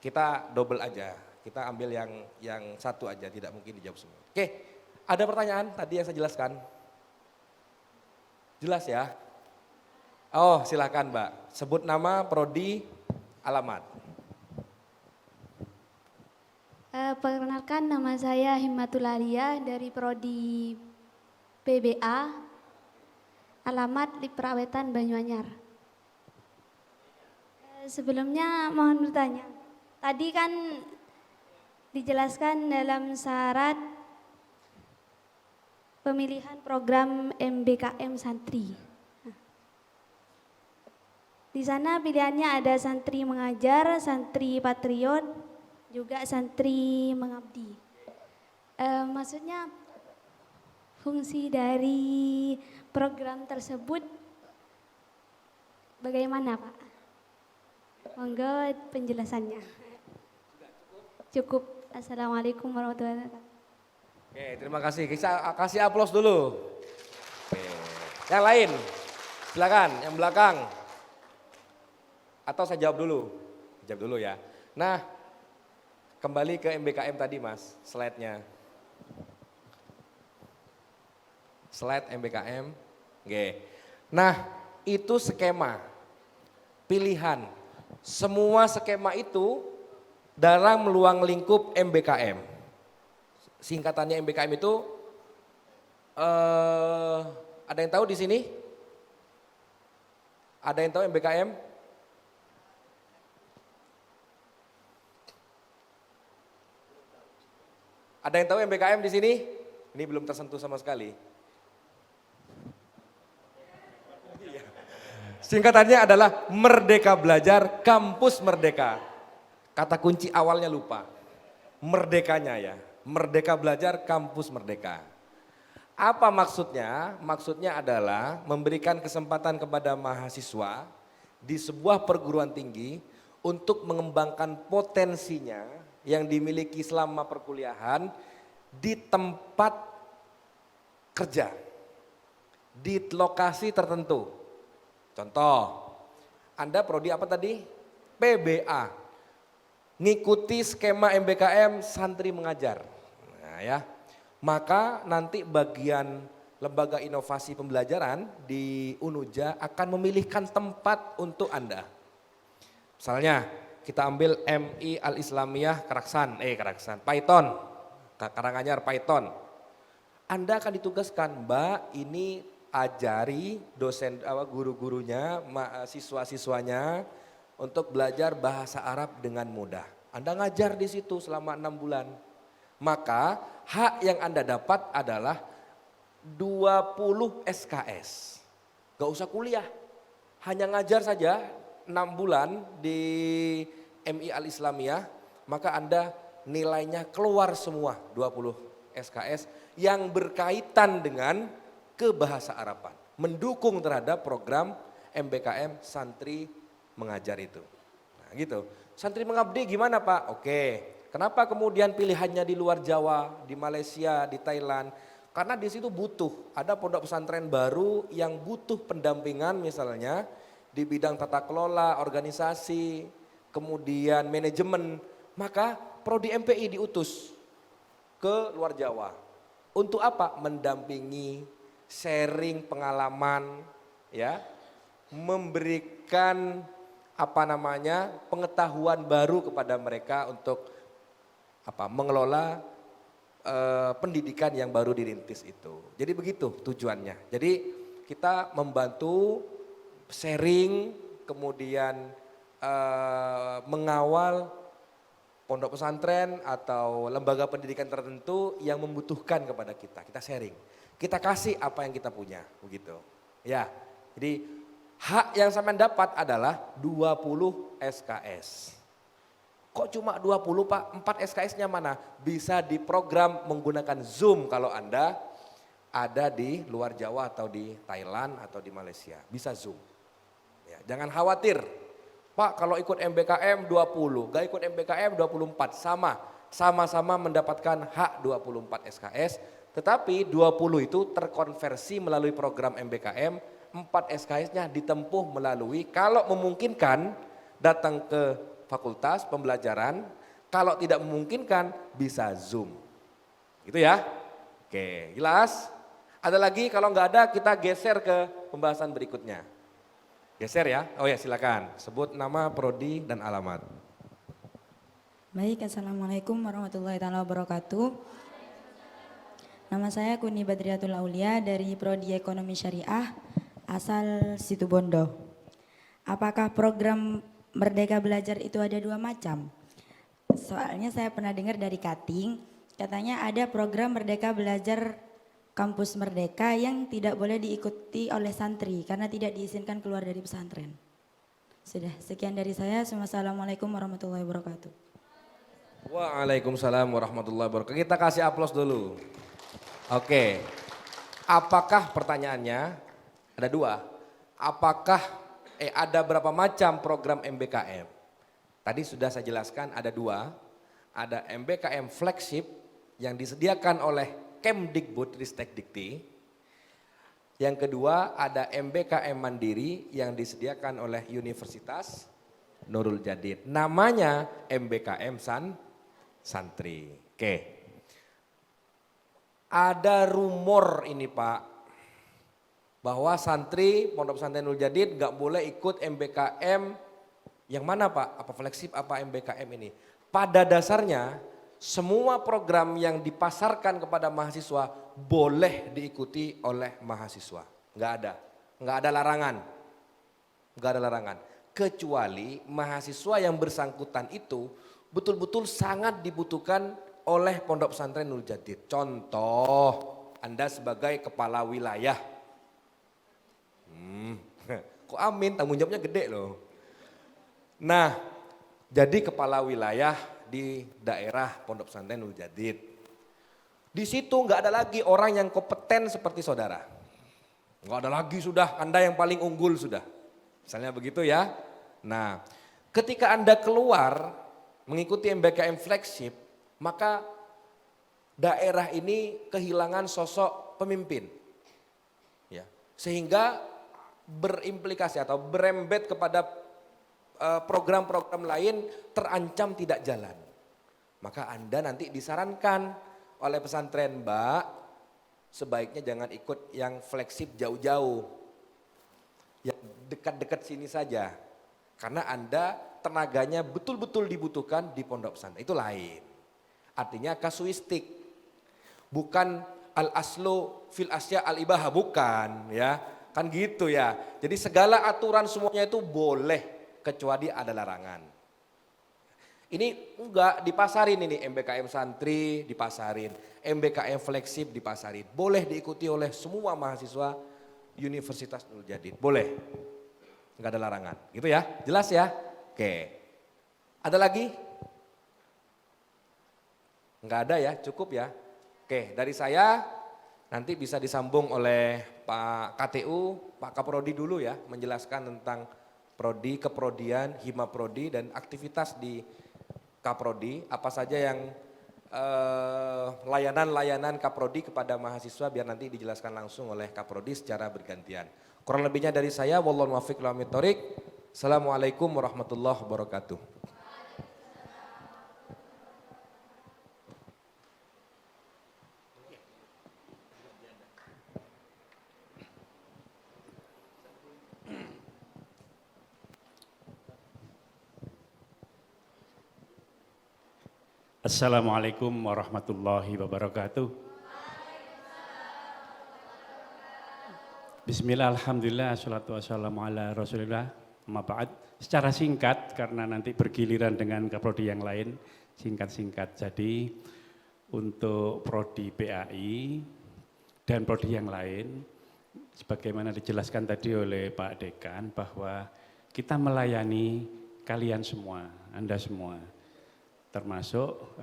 kita double aja. Kita ambil yang satu aja, tidak mungkin dijawab semua. Oke, ada pertanyaan tadi yang saya jelaskan? Jelas ya? Oh silakan Mbak, sebut nama, prodi, alamat. Perkenalkan, nama saya Himmatul Alia dari prodi PBA, alamat di Perawetan Banyuanyar. Sebelumnya mohon bertanya, tadi kan dijelaskan dalam syarat pemilihan program MBKM Santri. Di sana pilihannya ada santri mengajar, santri patriot, juga santri mengabdi. Maksudnya fungsi dari program tersebut bagaimana Pak? Monggo penjelasannya. Cukup. Assalamualaikum warahmatullahi wabarakatuh. Oke, terima kasih. Kita kasih aplaus dulu. Oke. Yang lain, silakan. Yang belakang. Atau saya jawab dulu? Jawab dulu ya. Nah, kembali ke MBKM tadi Mas, slide-nya. Slide MBKM. Oke. Nah, itu skema. Pilihan. Semua skema itu dalam ruang lingkup MBKM. Singkatannya MBKM itu ada yang tahu di sini? Ada yang tahu MBKM? Ada yang tahu MBKM di sini? Ini belum tersentuh sama sekali. Singkatannya adalah Merdeka Belajar Kampus Merdeka. Kata kunci awalnya lupa. Merdekanya ya. Merdeka Belajar Kampus Merdeka. Apa maksudnya? Maksudnya adalah memberikan kesempatan kepada mahasiswa di sebuah perguruan tinggi untuk mengembangkan potensinya yang dimiliki selama perkuliahan di tempat kerja, di lokasi tertentu. Contoh, Anda prodi apa tadi? PBA, ngikuti skema MBKM santri mengajar. Nah ya, maka nanti bagian lembaga inovasi pembelajaran di Unuja akan memilihkan tempat untuk Anda. Misalnya kita ambil MI Al-Islamiyah Karaksan, Python, Karanganyar Python. Anda akan ditugaskan, Mbak ini ajari dosen guru-gurunya, siswa-siswanya untuk belajar bahasa Arab dengan mudah. Anda ngajar di situ selama 6 bulan. Maka hak yang Anda dapat adalah 20 SKS. Gak usah kuliah, hanya ngajar saja 6 bulan di MI Al-Islamiyah, maka Anda nilainya keluar semua 20 SKS yang berkaitan dengan kebahasa Araban. Mendukung terhadap program MBKM Santri Mengajar itu. Nah gitu, santri mengabdi gimana Pak? Oke, kenapa kemudian pilihannya di luar Jawa, di Malaysia, di Thailand? Karena di situ butuh, ada pondok pesantren baru yang butuh pendampingan misalnya di bidang tata kelola, organisasi, kemudian manajemen. Maka prodi MPI diutus ke luar Jawa. Untuk apa? Mendampingi, sharing pengalaman, ya, memberikan pengetahuan baru kepada mereka untuk mengelola pendidikan yang baru dirintis itu. Jadi begitu tujuannya. Jadi kita membantu sharing, kemudian mengawal pondok pesantren atau lembaga pendidikan tertentu yang membutuhkan kepada kita. Kita sharing, kita kasih apa yang kita punya, begitu. Ya, jadi hak yang sampean dapat adalah 20 SKS. Kok cuma 20 Pak? 4 SKS-nya mana? Bisa diprogram menggunakan Zoom kalau Anda ada di luar Jawa atau di Thailand atau di Malaysia, bisa Zoom. Ya, jangan khawatir, Pak kalau ikut MBKM 20, gak ikut MBKM 24, sama-sama mendapatkan hak 24 SKS, tetapi 20 itu terkonversi melalui program MBKM, 4 SKS-nya ditempuh melalui, kalau memungkinkan datang ke fakultas pembelajaran, kalau tidak memungkinkan bisa Zoom. Gitu ya. Oke, jelas? Ada lagi? Kalau nggak ada kita geser ke pembahasan berikutnya. Geser ya? Oh ya silakan. Sebut nama, prodi, dan alamat. Baik, Assalamualaikum warahmatullahi wabarakatuh. Nama saya Kuni Badriatul Aulia dari Prodi Ekonomi Syariah, asal Situbondo. Apakah program Merdeka Belajar itu ada 2 macam? Soalnya saya pernah dengar dari Kating, katanya ada program Merdeka Belajar Kampus Merdeka yang tidak boleh diikuti oleh santri karena tidak diizinkan keluar dari pesantren. Sudah, sekian dari saya. Wassalamualaikum warahmatullahi wabarakatuh. Waalaikumsalam warahmatullahi wabarakatuh. Kita kasih aplaus dulu. Oke, apakah pertanyaannya ada 2? Apakah ada berapa macam program MBKM? Tadi sudah saya jelaskan ada 2, ada MBKM flagship yang disediakan oleh Kemdikbud Ristek Dikti. Yang kedua ada MBKM mandiri yang disediakan oleh Universitas Nurul Jadid. Namanya MBKM Santri. Oke. Ada rumor ini Pak, bahwa santri Pondok Pesantren Nurul Jadid gak boleh ikut MBKM. Yang mana Pak? Apa flagship apa MBKM ini? Pada dasarnya semua program yang dipasarkan kepada mahasiswa boleh diikuti oleh mahasiswa. Nggak ada larangan. Nggak ada larangan. Kecuali mahasiswa yang bersangkutan itu betul-betul sangat dibutuhkan oleh Pondok Pesantren Nurul Jadid. Contoh, Anda sebagai kepala wilayah. Kok amin, tanggung jawabnya gede loh. Nah, jadi kepala wilayah di daerah Pondok Pesantren Nurul Jadid. Di situ nggak ada lagi orang yang kompeten seperti saudara. Nggak ada lagi sudah, Anda yang paling unggul sudah. Misalnya begitu ya. Nah, ketika Anda keluar mengikuti MBKM flagship, maka daerah ini kehilangan sosok pemimpin. Ya, sehingga berimplikasi atau berembet kepada program-program lain terancam tidak jalan. Maka Anda nanti disarankan oleh pesantren, Mbak, sebaiknya jangan ikut yang flagship jauh-jauh. Yang dekat-dekat sini saja. Karena Anda tenaganya betul-betul dibutuhkan di pondok pesantren. Itu lain. Artinya kasuistik. Bukan al-aslu fil asya al-ibaha, bukan ya. Kan gitu ya. Jadi segala aturan semuanya itu boleh. Kecuali ada larangan. Ini enggak dipasarin ini MBKM santri dipasarin, MBKM flagship dipasarin. Boleh diikuti oleh semua mahasiswa Universitas Nurul Jadid. Boleh. Enggak ada larangan. Gitu ya. Jelas ya? Oke. Ada lagi? Enggak ada ya, cukup ya. Oke, dari saya nanti bisa disambung oleh Pak KTU, Pak Kaprodi dulu ya, menjelaskan tentang prodi, keprodian, hima prodi dan aktivitas di Kaprodi, apa saja yang layanan-layanan Kaprodi kepada mahasiswa biar nanti dijelaskan langsung oleh Kaprodi secara bergantian. Kurang lebihnya dari saya, wallahu muwaffiq ila aqwamit thoriq. Assalamualaikum warahmatullahi wabarakatuh. Assalamualaikum warahmatullahi wabarakatuh. Bismillah, alhamdulillah, assalatu wassalamu ala rasulillah, amma ba'd. Secara singkat, karena nanti bergiliran dengan kaprodi yang lain, singkat-singkat. Jadi untuk prodi PAI dan prodi yang lain, sebagaimana dijelaskan tadi oleh Pak Dekan, bahwa kita melayani kalian semua, Anda semua. Termasuk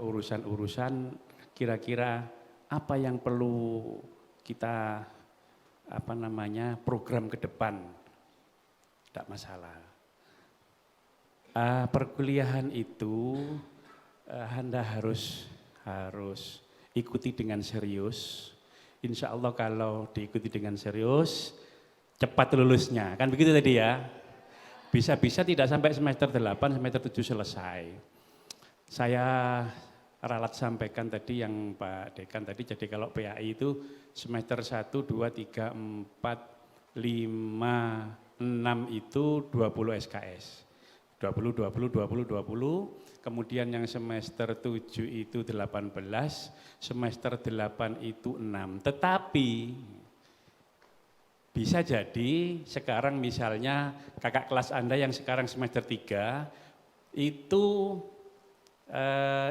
urusan-urusan kira-kira apa yang perlu kita program ke depan, tidak masalah. Perkuliahan itu Anda harus ikuti dengan serius. Insya Allah kalau diikuti dengan serius, cepat lulusnya. Kan begitu tadi ya? Bisa-bisa tidak sampai semester 8, semester 7 selesai. Saya ralat sampaikan tadi yang Pak Dekan tadi, jadi kalau PAI itu semester 1, 2, 3, 4, 5, 6 itu 20 SKS. 20, 20, 20, 20, kemudian yang semester 7 itu 18, semester 8 itu 6. Tetapi bisa jadi sekarang misalnya kakak kelas Anda yang sekarang semester 3 itu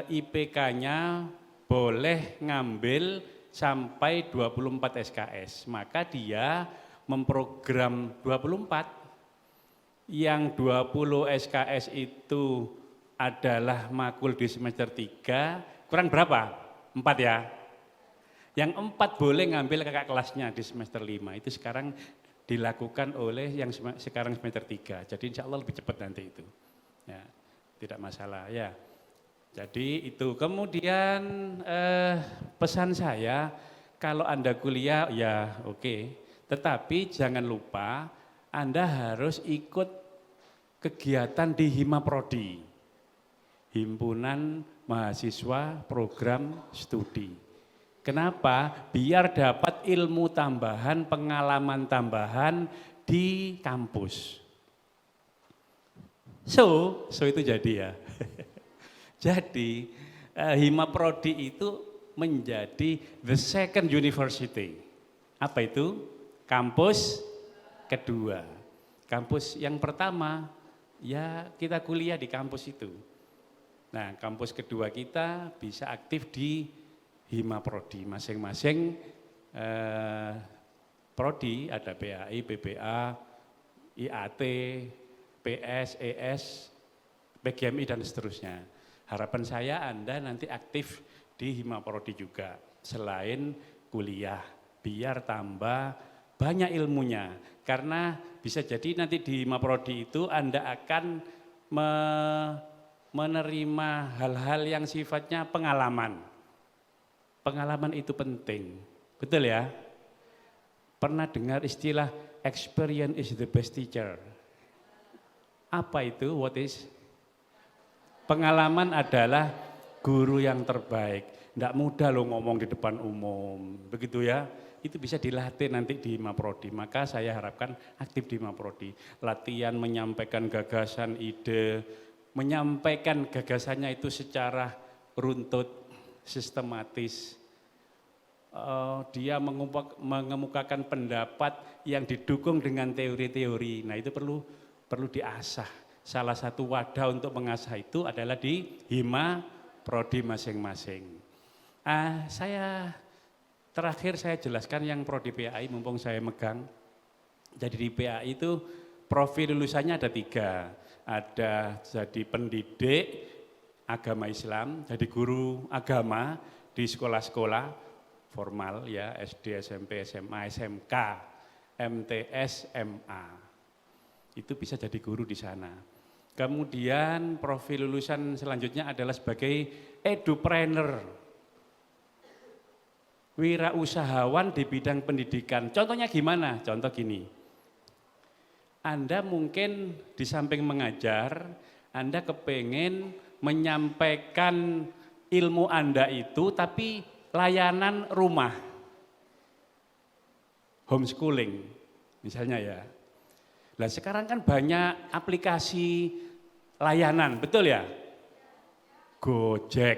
IPK-nya boleh ngambil sampai 24 SKS, maka dia memprogram 24, yang 20 SKS itu adalah makul di semester 3, kurang berapa? 4 ya? Yang 4 boleh ngambil kakak kelasnya di semester 5, itu sekarang dilakukan oleh yang sekarang semester 3, jadi insya Allah lebih cepat nanti itu, ya, tidak masalah ya. Jadi itu, kemudian pesan saya, kalau Anda kuliah ya oke, tetapi jangan lupa Anda harus ikut kegiatan di Himaprodi, Himpunan Mahasiswa Program Studi. Kenapa? Biar dapat ilmu tambahan, pengalaman tambahan di kampus. So itu jadi ya. Jadi Himaprodi itu menjadi the second university. Apa itu? Kampus kedua. Kampus yang pertama ya kita kuliah di kampus itu. Nah, kampus kedua kita bisa aktif di Himaprodi. Masing-masing prodi ada PAI, PPA, IAT, PS, ES, PGMI dan seterusnya. Harapan saya Anda nanti aktif di Himaprodi juga, selain kuliah, biar tambah banyak ilmunya. Karena bisa jadi nanti di Himaprodi itu Anda akan menerima hal-hal yang sifatnya pengalaman. Pengalaman itu penting, betul ya? Pernah dengar istilah experience is the best teacher? Apa itu? What is? Pengalaman adalah guru yang terbaik. Tidak mudah loh ngomong di depan umum, begitu ya. Itu bisa dilatih nanti di Himaprodi. Maka saya harapkan aktif di Himaprodi. Latihan menyampaikan gagasan, ide, menyampaikan gagasannya itu secara runtut, sistematis. Dia mengemukakan pendapat yang didukung dengan teori-teori. Nah itu perlu diasah. Salah satu wadah untuk mengasah itu adalah di Himaprodi masing-masing. Terakhir saya jelaskan yang prodi PAI mumpung saya megang. Jadi di PAI itu profil lulusannya ada 3. Ada jadi pendidik agama Islam, jadi guru agama di sekolah-sekolah formal ya, SD, SMP, SMA, SMK, MTS, MA. Itu bisa jadi guru di sana. Kemudian profil lulusan selanjutnya adalah sebagai edupreneur, wirausahawan di bidang pendidikan. Contohnya gimana? Contoh gini, Anda mungkin di samping mengajar, Anda kepengen menyampaikan ilmu Anda itu tapi layanan rumah, homeschooling misalnya ya. Nah sekarang kan banyak aplikasi layanan, betul ya? Gojek,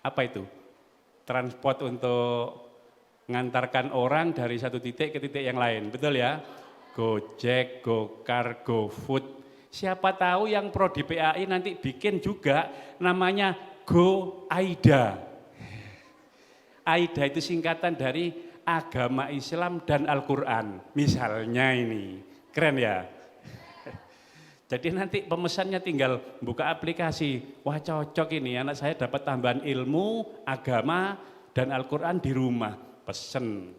apa itu? Transport untuk mengantarkan orang dari satu titik ke titik yang lain, betul ya? Gojek, Gokar, GoFood. Siapa tahu yang prodi PAI nanti bikin juga namanya Go Aida. Aida itu singkatan dari agama Islam dan Al-Quran, misalnya ini. Keren ya. Jadi nanti pemesannya tinggal buka aplikasi. Wah cocok ini anak saya dapat tambahan ilmu, agama, dan Al-Quran di rumah. Pesen.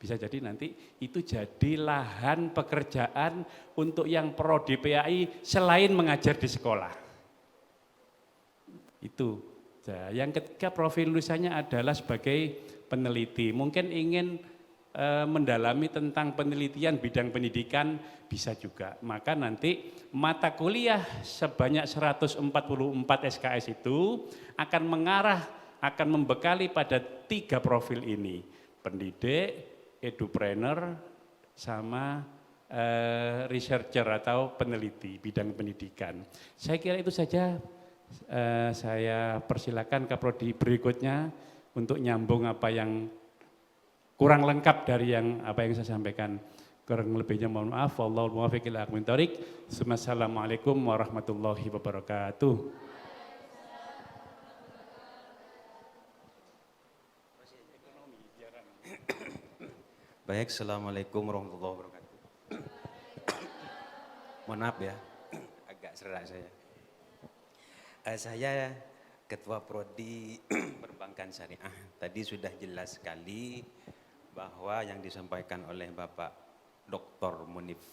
Bisa jadi nanti itu jadi lahan pekerjaan untuk yang prodi PAI selain mengajar di sekolah. Itu. Nah, yang ketiga profil lulusannya adalah sebagai peneliti. Mungkin ingin mendalami tentang penelitian bidang pendidikan bisa juga. Maka nanti mata kuliah sebanyak 144 SKS itu akan mengarah, akan membekali pada 3 profil ini. Pendidik, edupreneur, sama researcher atau peneliti bidang pendidikan. Saya kira itu saja. Saya persilakan ke prodi berikutnya untuk nyambung apa yang kurang lengkap dari apa yang saya sampaikan. Kurang lebihnya mohon maaf. Wallahul muwaffiq ila aqwamit thoriq. Assalamualaikum warahmatullahi wabarakatuh. Baik, Assalamualaikum warahmatullahi wabarakatuh. Mohon maaf ya, agak serak saya. Saya Ketua Prodi Perbankan Syariah. Tadi sudah jelas sekali bahwa yang disampaikan oleh Bapak Dr. Munif.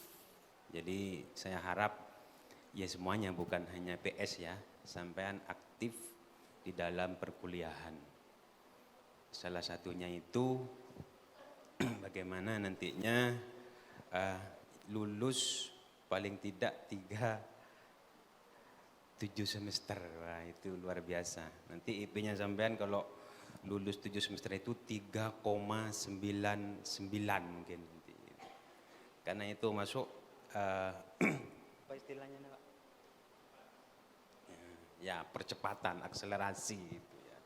Jadi saya harap ya semuanya bukan hanya PS ya, sampean aktif di dalam perkuliahan. Salah satunya itu bagaimana nantinya lulus paling tidak 7 semester. Wah, itu luar biasa. Nanti IP-nya sampean kalau lulus 7 semester itu 3,99 mungkin nanti. Karena itu masuk apa istilahnya Pak? Ya, percepatan, akselerasi itu ya.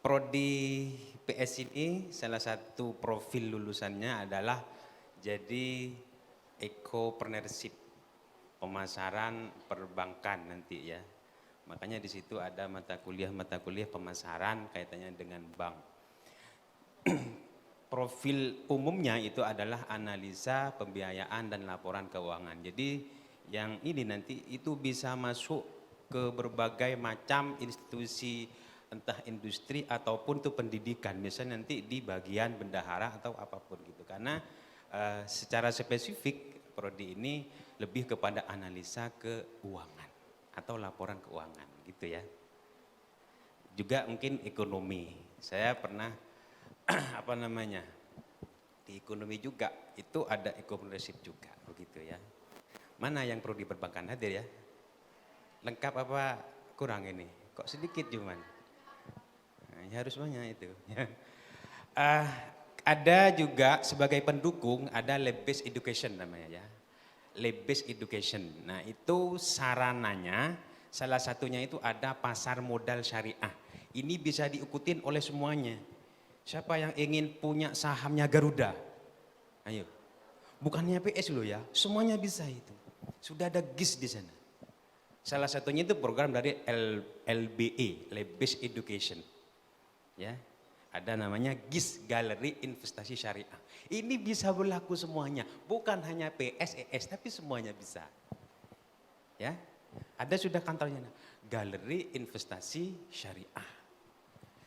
Prodi PS ini salah satu profil lulusannya adalah jadi ecopreneurship, pemasaran perbankan nanti ya. Makanya di situ ada mata kuliah pemasaran kaitannya dengan bank. Profil umumnya itu adalah analisa pembiayaan dan laporan keuangan. Jadi yang ini nanti itu bisa masuk ke berbagai macam institusi, entah industri ataupun tuh pendidikan. Misalnya nanti di bagian bendahara atau apapun gitu. Karena secara spesifik prodi ini lebih kepada analisa keuangan atau laporan keuangan gitu ya. Juga mungkin ekonomi. Saya pernah di ekonomi juga itu ada ecopreneurship juga begitu ya. Mana yang prodi perbankan hadir ya? Lengkap apa kurang ini? Kok sedikit cuman? Nah, ya harus banyak itu. Ada juga sebagai pendukung ada lab based education namanya ya. Lab based education. Nah itu sarananya salah satunya itu ada pasar modal syariah. Ini bisa diikutin oleh semuanya. Siapa yang ingin punya sahamnya Garuda? Ayo. Bukannya PS loh ya, semuanya bisa itu. Sudah ada GIS di sana. Salah satunya itu program dari LBE, Lab Based Education. Ya. Ada namanya GIS, Galeri Investasi Syariah. Ini bisa berlaku semuanya, bukan hanya PSES tapi semuanya bisa. Ya. Ada sudah kantornya, Galeri Investasi Syariah.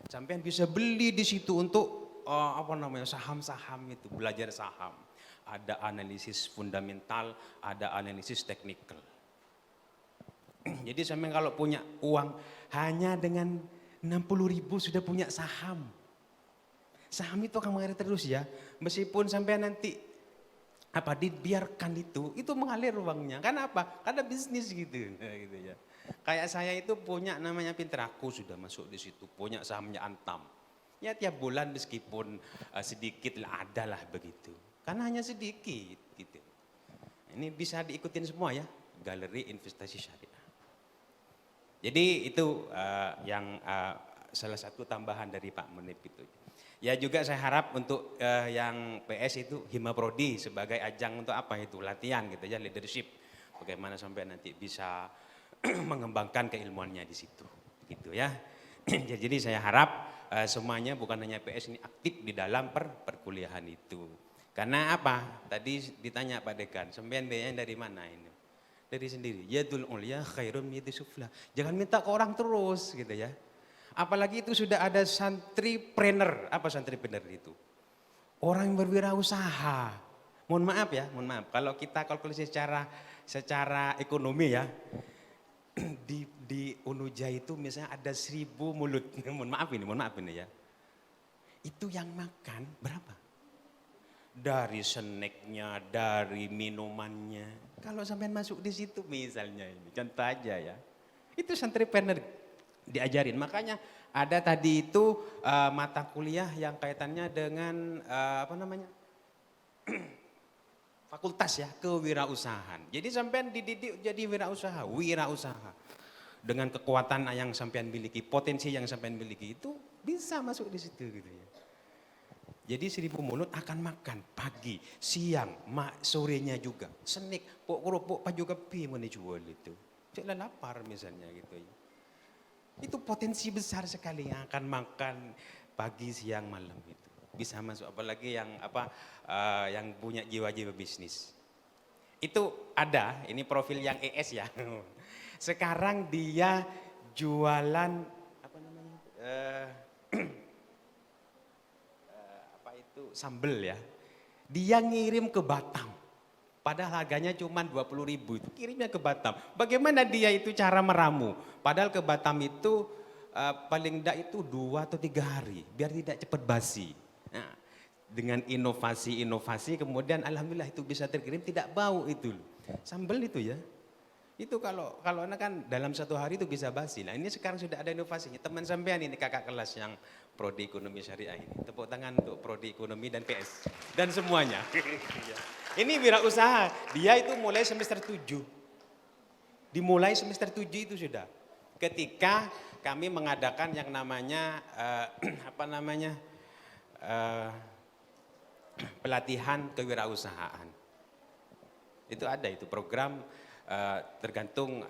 Sampean bisa beli di situ untuk saham-saham itu, belajar saham. Ada analisis fundamental, ada analisis teknikal. Jadi sampean kalau punya uang hanya dengan 60.000 sudah punya saham. Saham itu akan mengalir terus ya, meskipun sampai nanti dibiarkan itu mengalir uangnya. Karena apa? Karena bisnis gitu. Nah, gitu ya. Kayak saya itu punya namanya Pintraku sudah masuk di situ, punya sahamnya Antam. Ya tiap bulan meskipun sedikit lah adalah begitu. Karena hanya sedikit gitu. Ini bisa diikutin semua ya, Galeri Investasi Syariah. Jadi itu yang salah satu tambahan dari Pak Munif itu. Ya juga saya harap untuk yang PS itu Hima Prodi sebagai ajang untuk apa itu latihan gitu ya, leadership. Bagaimana sampai nanti bisa mengembangkan keilmuannya di situ, gitu ya. Jadi saya harap semuanya bukan hanya PS ini aktif di dalam perkuliahan itu. Karena apa? Tadi ditanya Pak Dekan, sampean biayanya dari mana ini? Dari sendiri. Yadul ulya khairun min yadis sufla. Jangan minta ke orang terus gitu ya. Apalagi itu sudah ada santripreneur. Apa santripreneur itu? orang yang berwirausaha. Mohon maaf ya, mohon maaf. Kalau kita kalkulasi secara ekonomi ya, di Unuja itu misalnya ada 1000 mulut. Mohon maaf ini ya. Itu yang makan berapa? Dari snacknya, dari minumannya. Kalau sampai masuk di situ misalnya ini, contoh aja ya. Itu entrepreneur diajarin. Makanya ada tadi itu mata kuliah yang kaitannya dengan fakultas ya, kewirausahaan. Jadi sampean dididik jadi wirausaha. Dengan kekuatan yang sampean miliki, potensi yang sampean miliki itu bisa masuk di situ gitu ya. Jadi 1000 mulut akan makan pagi, siang, sorenya juga. Snack, pok kerupuk, paju kepi mau dijual itu. Cek lapar misalnya gitu ya. Itu potensi besar sekali yang akan makan pagi, siang, malam itu. Bisa masuk apalagi yang punya jiwa-jiwa bisnis. Itu ada, ini profil yang ES ya. Sekarang dia jualan sambel ya. Dia ngirim ke Batam. Padahal harganya cuma 20.000 itu kirimnya ke Batam. Bagaimana dia itu cara meramu? Padahal ke Batam itu paling enggak itu 2 atau 3 hari biar tidak cepat basi. Nah, dengan inovasi kemudian alhamdulillah itu bisa terkirim tidak bau itu. Sambel itu ya. Itu kalau kan dalam 1 hari itu bisa basi. Nah ini sekarang sudah ada inovasinya. Teman sampean ini kakak kelas yang Prodi Ekonomi Syariah ini. Tepuk tangan untuk Prodi Ekonomi dan PS. Dan semuanya. Ini wirausaha. Dia itu mulai semester 7. Dimulai semester 7 itu sudah. Ketika kami mengadakan yang namanya pelatihan kewirausahaan. Itu ada itu program tergantung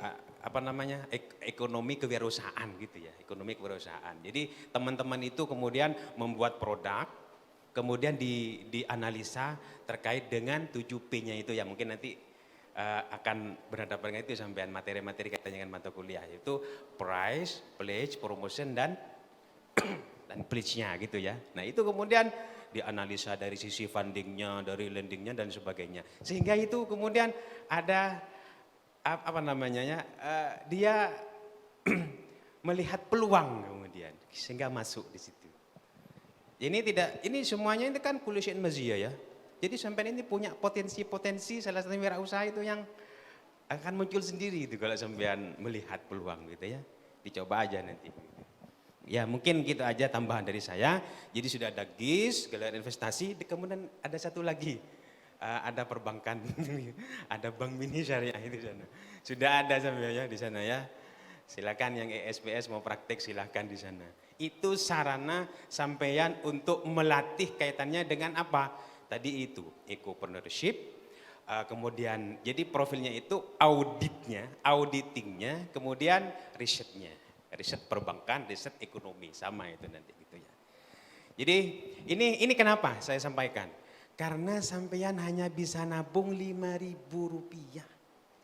ekonomi kewirausahaan gitu ya, ekonomi kewirausahaan. Jadi teman-teman itu kemudian membuat produk, kemudian dianalisa terkait dengan 7P-nya itu yang mungkin nanti akan berhadapan dengan itu sampean materi-materi kaitannya dengan mata kuliah, yaitu price, pledge, promotion dan pledge-nya gitu ya. Nah itu kemudian dianalisa dari sisi fundingnya, dari lendingnya dan sebagainya. Sehingga itu kemudian ada dia melihat peluang kemudian sehingga masuk di situ. Ini semuanya ini kan kulisin mazia ya. Jadi sampai ini punya potensi salah satu wirausaha itu yang akan muncul sendiri itu kalau sampean melihat peluang gitu ya. Dicoba aja nanti. Ya mungkin gitu aja tambahan dari saya. Jadi sudah ada GIS, gelar investasi, kemudian ada satu lagi. Ada perbankan, ada bank mini syariah itu sana. Sudah ada sampai ya di sana ya. Silakan yang ESPS mau praktek silakan di sana. Itu sarana sampean untuk melatih kaitannya dengan apa? Tadi itu ecopreneurship, kemudian jadi profilnya itu auditingnya, kemudian risetnya. Riset perbankan, riset ekonomi sama itu nanti gitu ya. Jadi ini kenapa saya sampaikan? Karena sampean hanya bisa nabung 5.000 rupiah.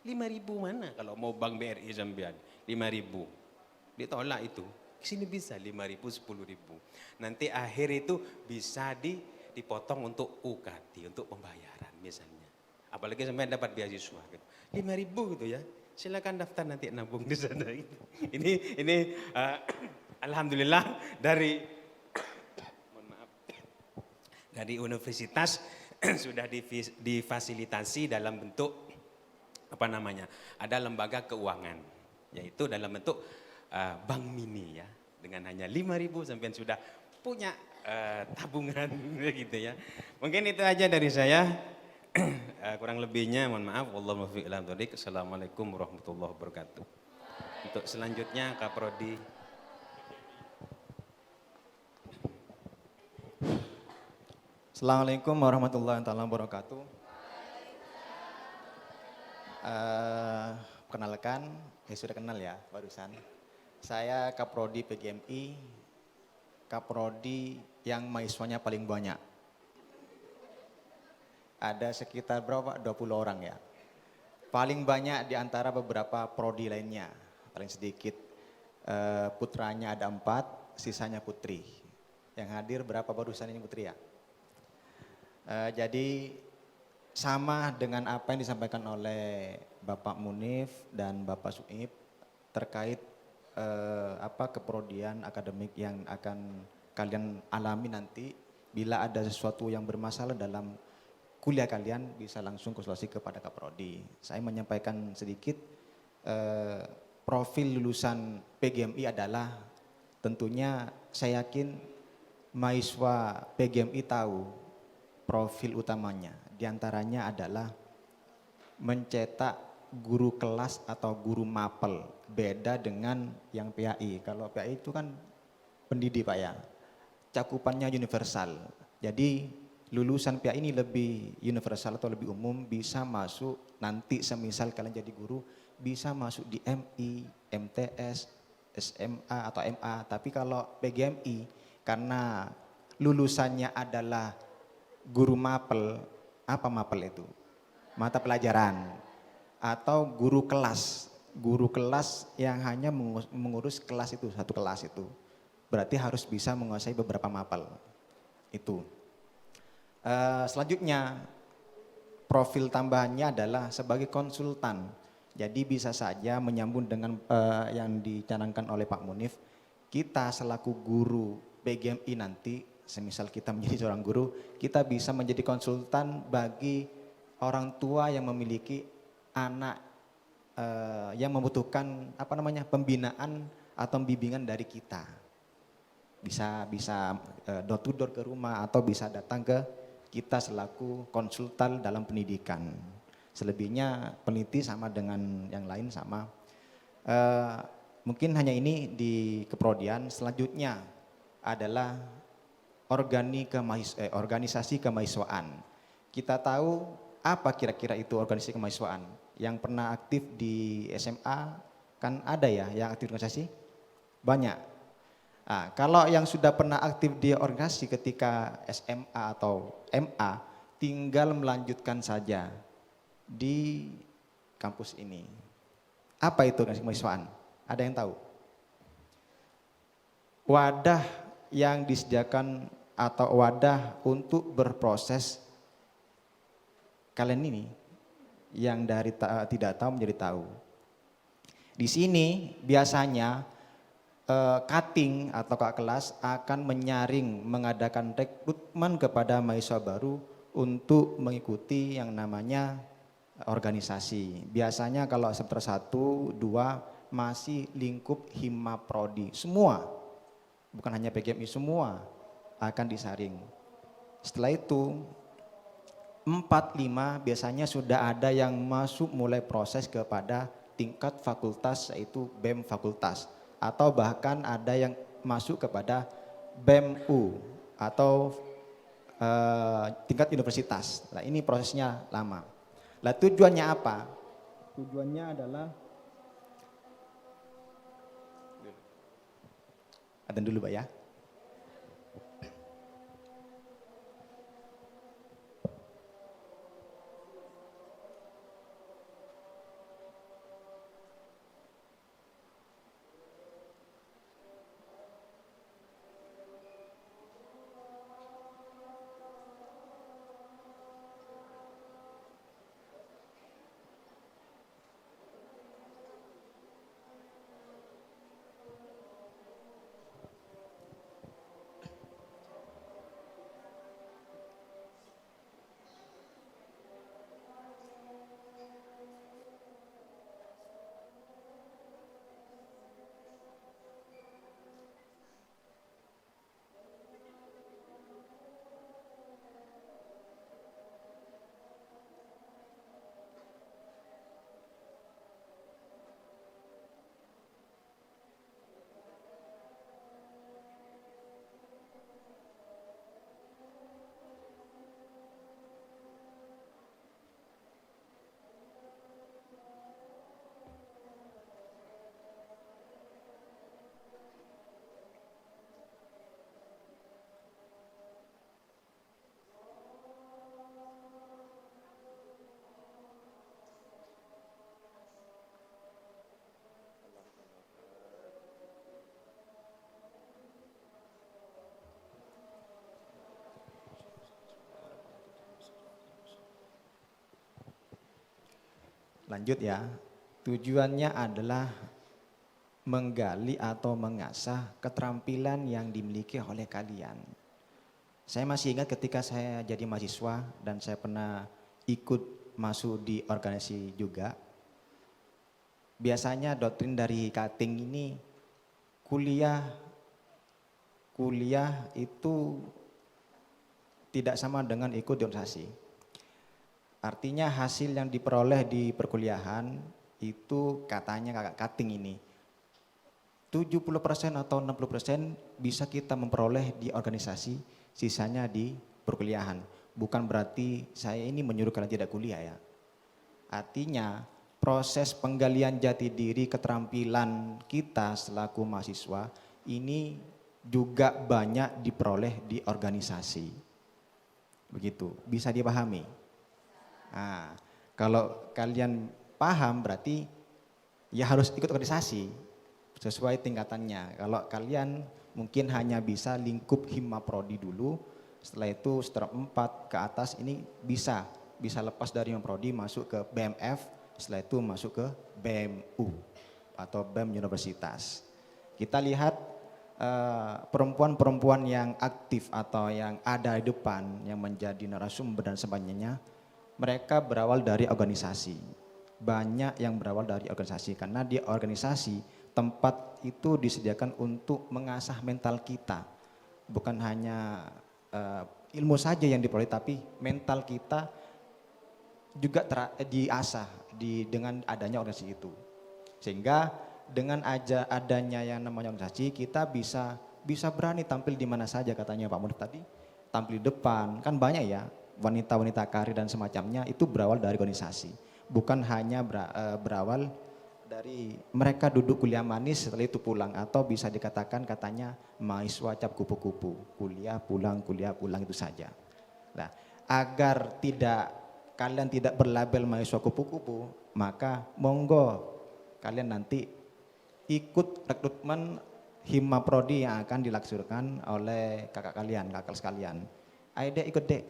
5.000 mana kalau mau bank BRI sampean? 5.000. Ditolak itu. Sini bisa 5.000, 10.000. Nanti akhir itu bisa dipotong untuk UKT, untuk pembayaran misalnya. Apalagi sampean dapat beasiswa gitu. 5.000 gitu ya. Silakan daftar nanti nabung di sana. Ini alhamdulillah dari universitas sudah difasilitasi dalam bentuk ada lembaga keuangan, yaitu dalam bentuk bank mini ya, dengan hanya 5.000 sampai sudah punya tabungan gitu ya. Mungkin itu aja dari saya. Kurang lebihnya mohon maaf. Wallahu muwaffiq ila thoriq. Assalamualaikum warahmatullahi wabarakatuh. Untuk selanjutnya Kaprodi. Assalamualaikum warahmatullahi wabarakatuh. Kenalkan, sudah kenal ya barusan. Saya Kaprodi PGMI, Kaprodi yang mahasiswanya paling banyak. Ada sekitar berapa? 20 orang ya. Paling banyak di antara beberapa prodi lainnya. Paling sedikit putranya ada 4, sisanya putri. Yang hadir berapa barusan ini putri ya? Jadi sama dengan apa yang disampaikan oleh Bapak Munif dan Bapak Suib terkait keprodian akademik yang akan kalian alami nanti. Bila ada sesuatu yang bermasalah dalam kuliah kalian bisa langsung konsultasi kepada Kaprodi. Saya menyampaikan sedikit profil lulusan PGMI adalah tentunya saya yakin mahasiswa PGMI tahu profil utamanya. Di antaranya adalah mencetak guru kelas atau guru mapel. Beda dengan yang PAI. Kalau PAI itu kan pendidik Pak ya. Cakupannya universal. Jadi lulusan PAI ini lebih universal atau lebih umum, bisa masuk nanti semisal kalian jadi guru, bisa masuk di MI, MTS, SMA atau MA. Tapi kalau PGMI karena lulusannya adalah guru mapel, apa mapel itu? Mata pelajaran atau guru kelas yang hanya mengurus kelas itu, satu kelas itu. Berarti harus bisa menguasai beberapa mapel itu. Selanjutnya profil tambahannya adalah sebagai konsultan. Jadi bisa saja menyambung dengan yang dicanangkan oleh Pak Munif. Kita selaku guru PGMI nanti, semisal kita menjadi seorang guru, kita bisa menjadi konsultan bagi orang tua yang memiliki anak yang membutuhkan pembinaan atau bimbingan dari kita. Bisa door to door ke rumah atau bisa datang ke kita selaku konsultan dalam pendidikan. Selebihnya peneliti sama dengan yang lain sama. Mungkin hanya ini di keprodian. Selanjutnya adalah organisasi kemahasiswaan. Kita tahu apa kira-kira itu organisasi kemahasiswaan. Yang pernah aktif di SMA kan ada ya yang aktif organisasi? Banyak. Nah, kalau yang sudah pernah aktif di organisasi ketika SMA atau MA, tinggal melanjutkan saja di kampus ini. Apa itu organisasi kemahasiswaan? Ada yang tahu? Wadah yang disediakan atau wadah untuk berproses kalian ini yang dari tidak tahu menjadi tahu. Di sini biasanya cutting atau kakak kelas akan menyaring, mengadakan rekrutmen kepada mahasiswa baru untuk mengikuti yang namanya organisasi. Biasanya kalau semester 1, 2 masih lingkup hima prodi. Semua, bukan hanya PGMI, semua akan disaring. Setelah itu 4, 5 biasanya sudah ada yang masuk mulai proses kepada tingkat fakultas, yaitu BEM fakultas. Atau bahkan ada yang masuk kepada BEM-U atau tingkat universitas. Nah, ini prosesnya lama. Nah, tujuannya apa? Tujuannya adalah ada dulu Pak ya. lanjut ya. Tujuannya adalah menggali atau mengasah keterampilan yang dimiliki oleh kalian. Saya masih ingat ketika saya jadi mahasiswa dan saya pernah ikut masuk di organisasi juga. Biasanya doktrin dari cutting ini kuliah itu tidak sama dengan ikut di organisasi. Artinya hasil yang diperoleh di perkuliahan itu katanya kakak cutting ini 70% atau 60% bisa kita memperoleh di organisasi, sisanya di perkuliahan. Bukan berarti saya ini menyuruh kalian tidak kuliah ya. Artinya proses penggalian jati diri keterampilan kita selaku mahasiswa ini juga banyak diperoleh di organisasi. Begitu, bisa dipahami. Nah, kalau kalian paham berarti ya harus ikut organisasi sesuai tingkatannya. Kalau kalian mungkin hanya bisa lingkup Hima Prodi dulu, setelah itu setelah 4 ke atas ini bisa lepas dari Hima Prodi masuk ke BMF, setelah itu masuk ke BMU atau BEM Universitas. Kita lihat perempuan-perempuan yang aktif atau yang ada di depan yang menjadi narasumber dan sebagainya, mereka berawal dari organisasi. Banyak yang berawal dari organisasi karena di organisasi tempat itu disediakan untuk mengasah mental kita. Bukan hanya ilmu saja yang diperoleh, tapi mental kita juga diasah dengan adanya organisasi itu. Sehingga dengan adanya yang namanya organisasi, kita bisa berani tampil di mana saja katanya Pak Munir tadi. Tampil di depan, kan banyak ya wanita-wanita karir dan semacamnya itu berawal dari organisasi. Bukan hanya berawal dari mereka duduk kuliah manis setelah itu pulang, atau bisa dikatakan katanya mahasiswa cap kupu-kupu, kuliah pulang itu saja. Nah, agar kalian tidak berlabel mahasiswa kupu-kupu, maka monggo kalian nanti ikut rekrutmen Hima Prodi yang akan dilaksanakan oleh kakak sekalian. Ayo dek ikut dek,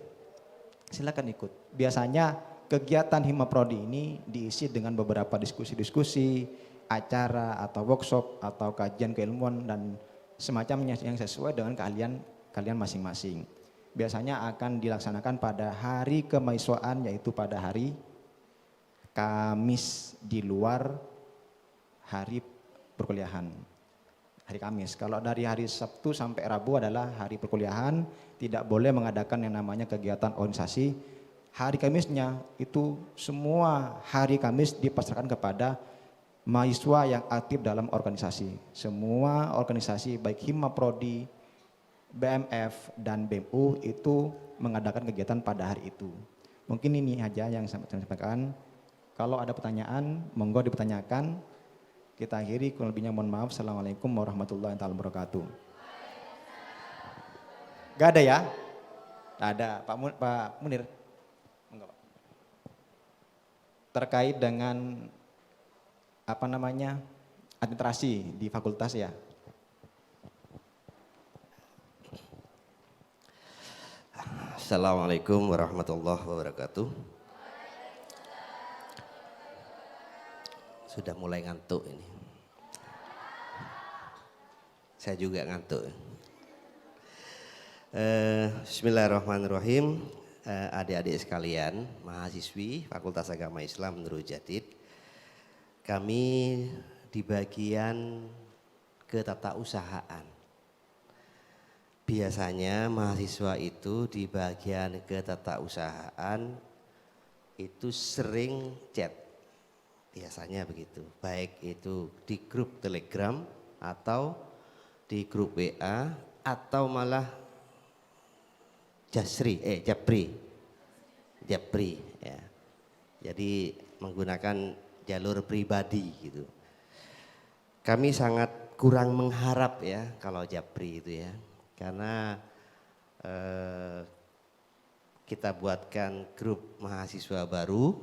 silakan ikut. Biasanya kegiatan Hima Prodi ini diisi dengan beberapa diskusi-diskusi, acara atau workshop atau kajian keilmuan dan semacamnya yang sesuai dengan kalian masing-masing. Biasanya akan dilaksanakan pada hari kemahasiswaan, yaitu pada hari Kamis di luar hari perkuliahan. Hari Kamis. Kalau dari hari Sabtu sampai Rabu adalah hari perkuliahan, tidak boleh mengadakan yang namanya kegiatan organisasi. Hari Kamisnya itu semua hari Kamis dipasrahkan kepada mahasiswa yang aktif dalam organisasi. Semua organisasi baik Hima Prodi, BMF dan BMU itu mengadakan kegiatan pada hari itu. Mungkin ini aja yang saya sampaikan. Kalau ada pertanyaan, monggo dipertanyakan. Kita akhiri, kurang lebihnya mohon maaf. Assalamualaikum warahmatullahi wabarakatuh. Gak ada ya? Gak ada. Pak Munir. Terkait dengan administrasi di fakultas ya. Assalamualaikum warahmatullahi wabarakatuh. Sudah mulai ngantuk ini. Saya juga ngantuk. Bismillahirrahmanirrahim. Adik-adik sekalian, mahasiswi Fakultas Agama Islam Nurul Jadid, kami di bagian ketatausahaan. Biasanya mahasiswa itu di bagian ketatausahaan itu sering chat, biasanya begitu, baik itu di grup Telegram atau di grup WA atau malah Japri ya. Jadi menggunakan jalur pribadi gitu. Kami sangat kurang mengharap ya kalau Japri itu ya. Karena kita buatkan grup mahasiswa baru,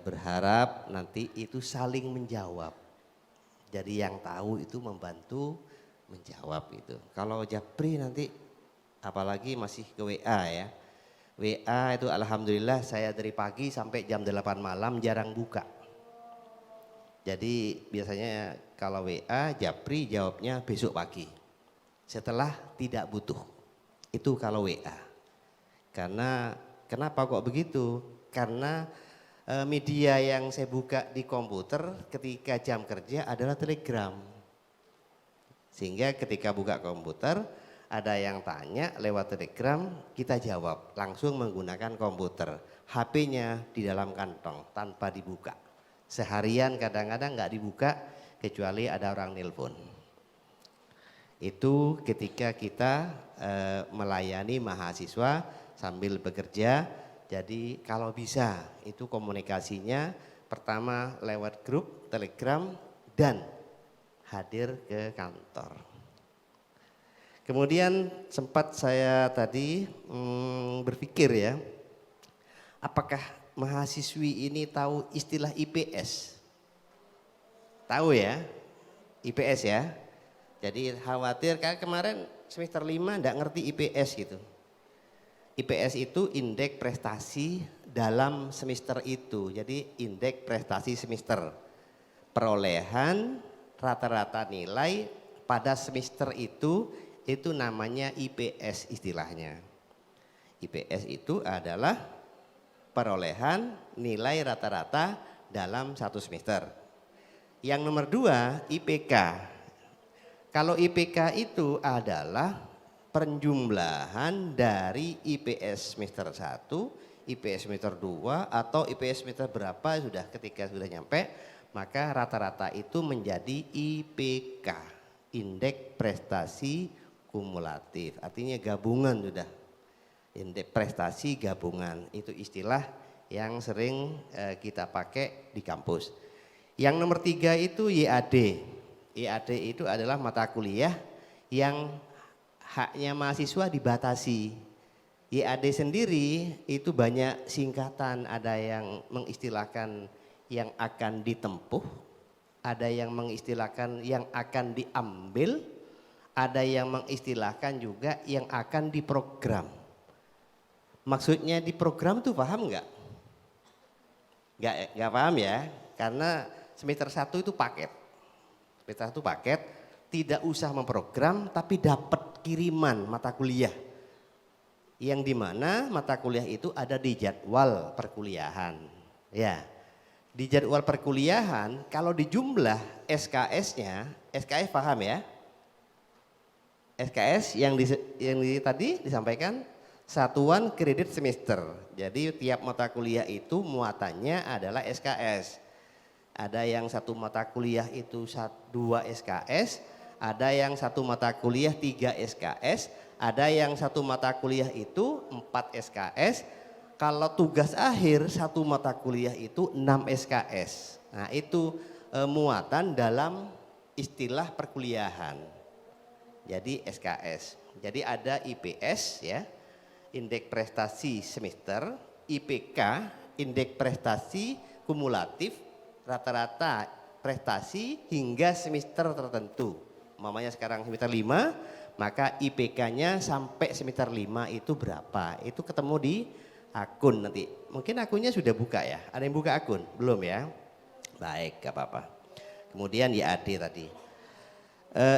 berharap nanti itu saling menjawab. Jadi yang tahu itu membantu menjawab itu. Kalau Japri nanti apalagi masih ke WA ya, WA itu alhamdulillah saya dari pagi sampai jam 8 malam jarang buka. Jadi biasanya kalau WA Japri jawabnya besok pagi. Setelah tidak butuh. Itu kalau WA. Karena kenapa kok begitu? Karena media yang saya buka di komputer ketika jam kerja adalah Telegram. Sehingga ketika buka komputer ada yang tanya lewat Telegram, kita jawab langsung menggunakan komputer. HP-nya di dalam kantong tanpa dibuka. Seharian kadang-kadang nggak dibuka kecuali ada orang nelpon. Itu ketika kita melayani mahasiswa sambil bekerja. Jadi kalau bisa itu komunikasinya pertama lewat grup Telegram dan hadir ke kantor. Kemudian sempat saya tadi berpikir ya, apakah mahasiswi ini tahu istilah IPS? Tahu ya, IPS ya. Jadi khawatir kayak kemarin semester 5 enggak ngerti IPS gitu. IPS itu indeks prestasi dalam semester itu. Jadi indeks prestasi semester. Perolehan rata-rata nilai pada semester itu namanya IPS istilahnya. IPS itu adalah perolehan nilai rata-rata dalam satu semester. Yang nomor 2 IPK. Kalau IPK itu adalah penjumlahan dari IPS semester 1, IPS semester 2 atau IPS semester berapa sudah ketika sudah nyampe, maka rata-rata itu menjadi IPK, indeks prestasi kumulatif. Artinya gabungan sudah. Indeks prestasi gabungan itu istilah yang sering kita pakai di kampus. Yang nomor 3 itu YAD. YAD itu adalah mata kuliah yang haknya mahasiswa dibatasi. YAD sendiri itu banyak singkatan, ada yang mengistilahkan yang akan ditempuh, ada yang mengistilahkan yang akan diambil, ada yang mengistilahkan juga yang akan diprogram. Maksudnya diprogram tuh paham nggak? Nggak paham ya, karena semester 1 itu paket. Semester 1 paket, tidak usah memprogram tapi dapat kiriman mata kuliah. Yang dimana mata kuliah itu ada di jadwal perkuliahan. Ya, di jadwal perkuliahan kalau di jumlah SKS-nya, SKS paham ya? SKS yang tadi disampaikan satuan kredit semester. Jadi tiap mata kuliah itu muatannya adalah SKS. Ada yang satu mata kuliah itu 2 SKS, ada yang satu mata kuliah 3 SKS, ada yang satu mata kuliah itu 4 SKS. Kalau tugas akhir satu mata kuliah itu 6 SKS. Nah itu muatan dalam istilah perkuliahan. Jadi SKS. Jadi ada IPS ya, indeks prestasi semester, IPK, indeks prestasi kumulatif, rata-rata prestasi hingga semester tertentu. Mamanya sekarang semester 5, maka IPK-nya sampai semester 5 itu berapa? Itu ketemu di akun nanti. Mungkin akunnya sudah buka ya? Ada yang buka akun? Belum ya? Baik, gak apa-apa. Kemudian YAD tadi.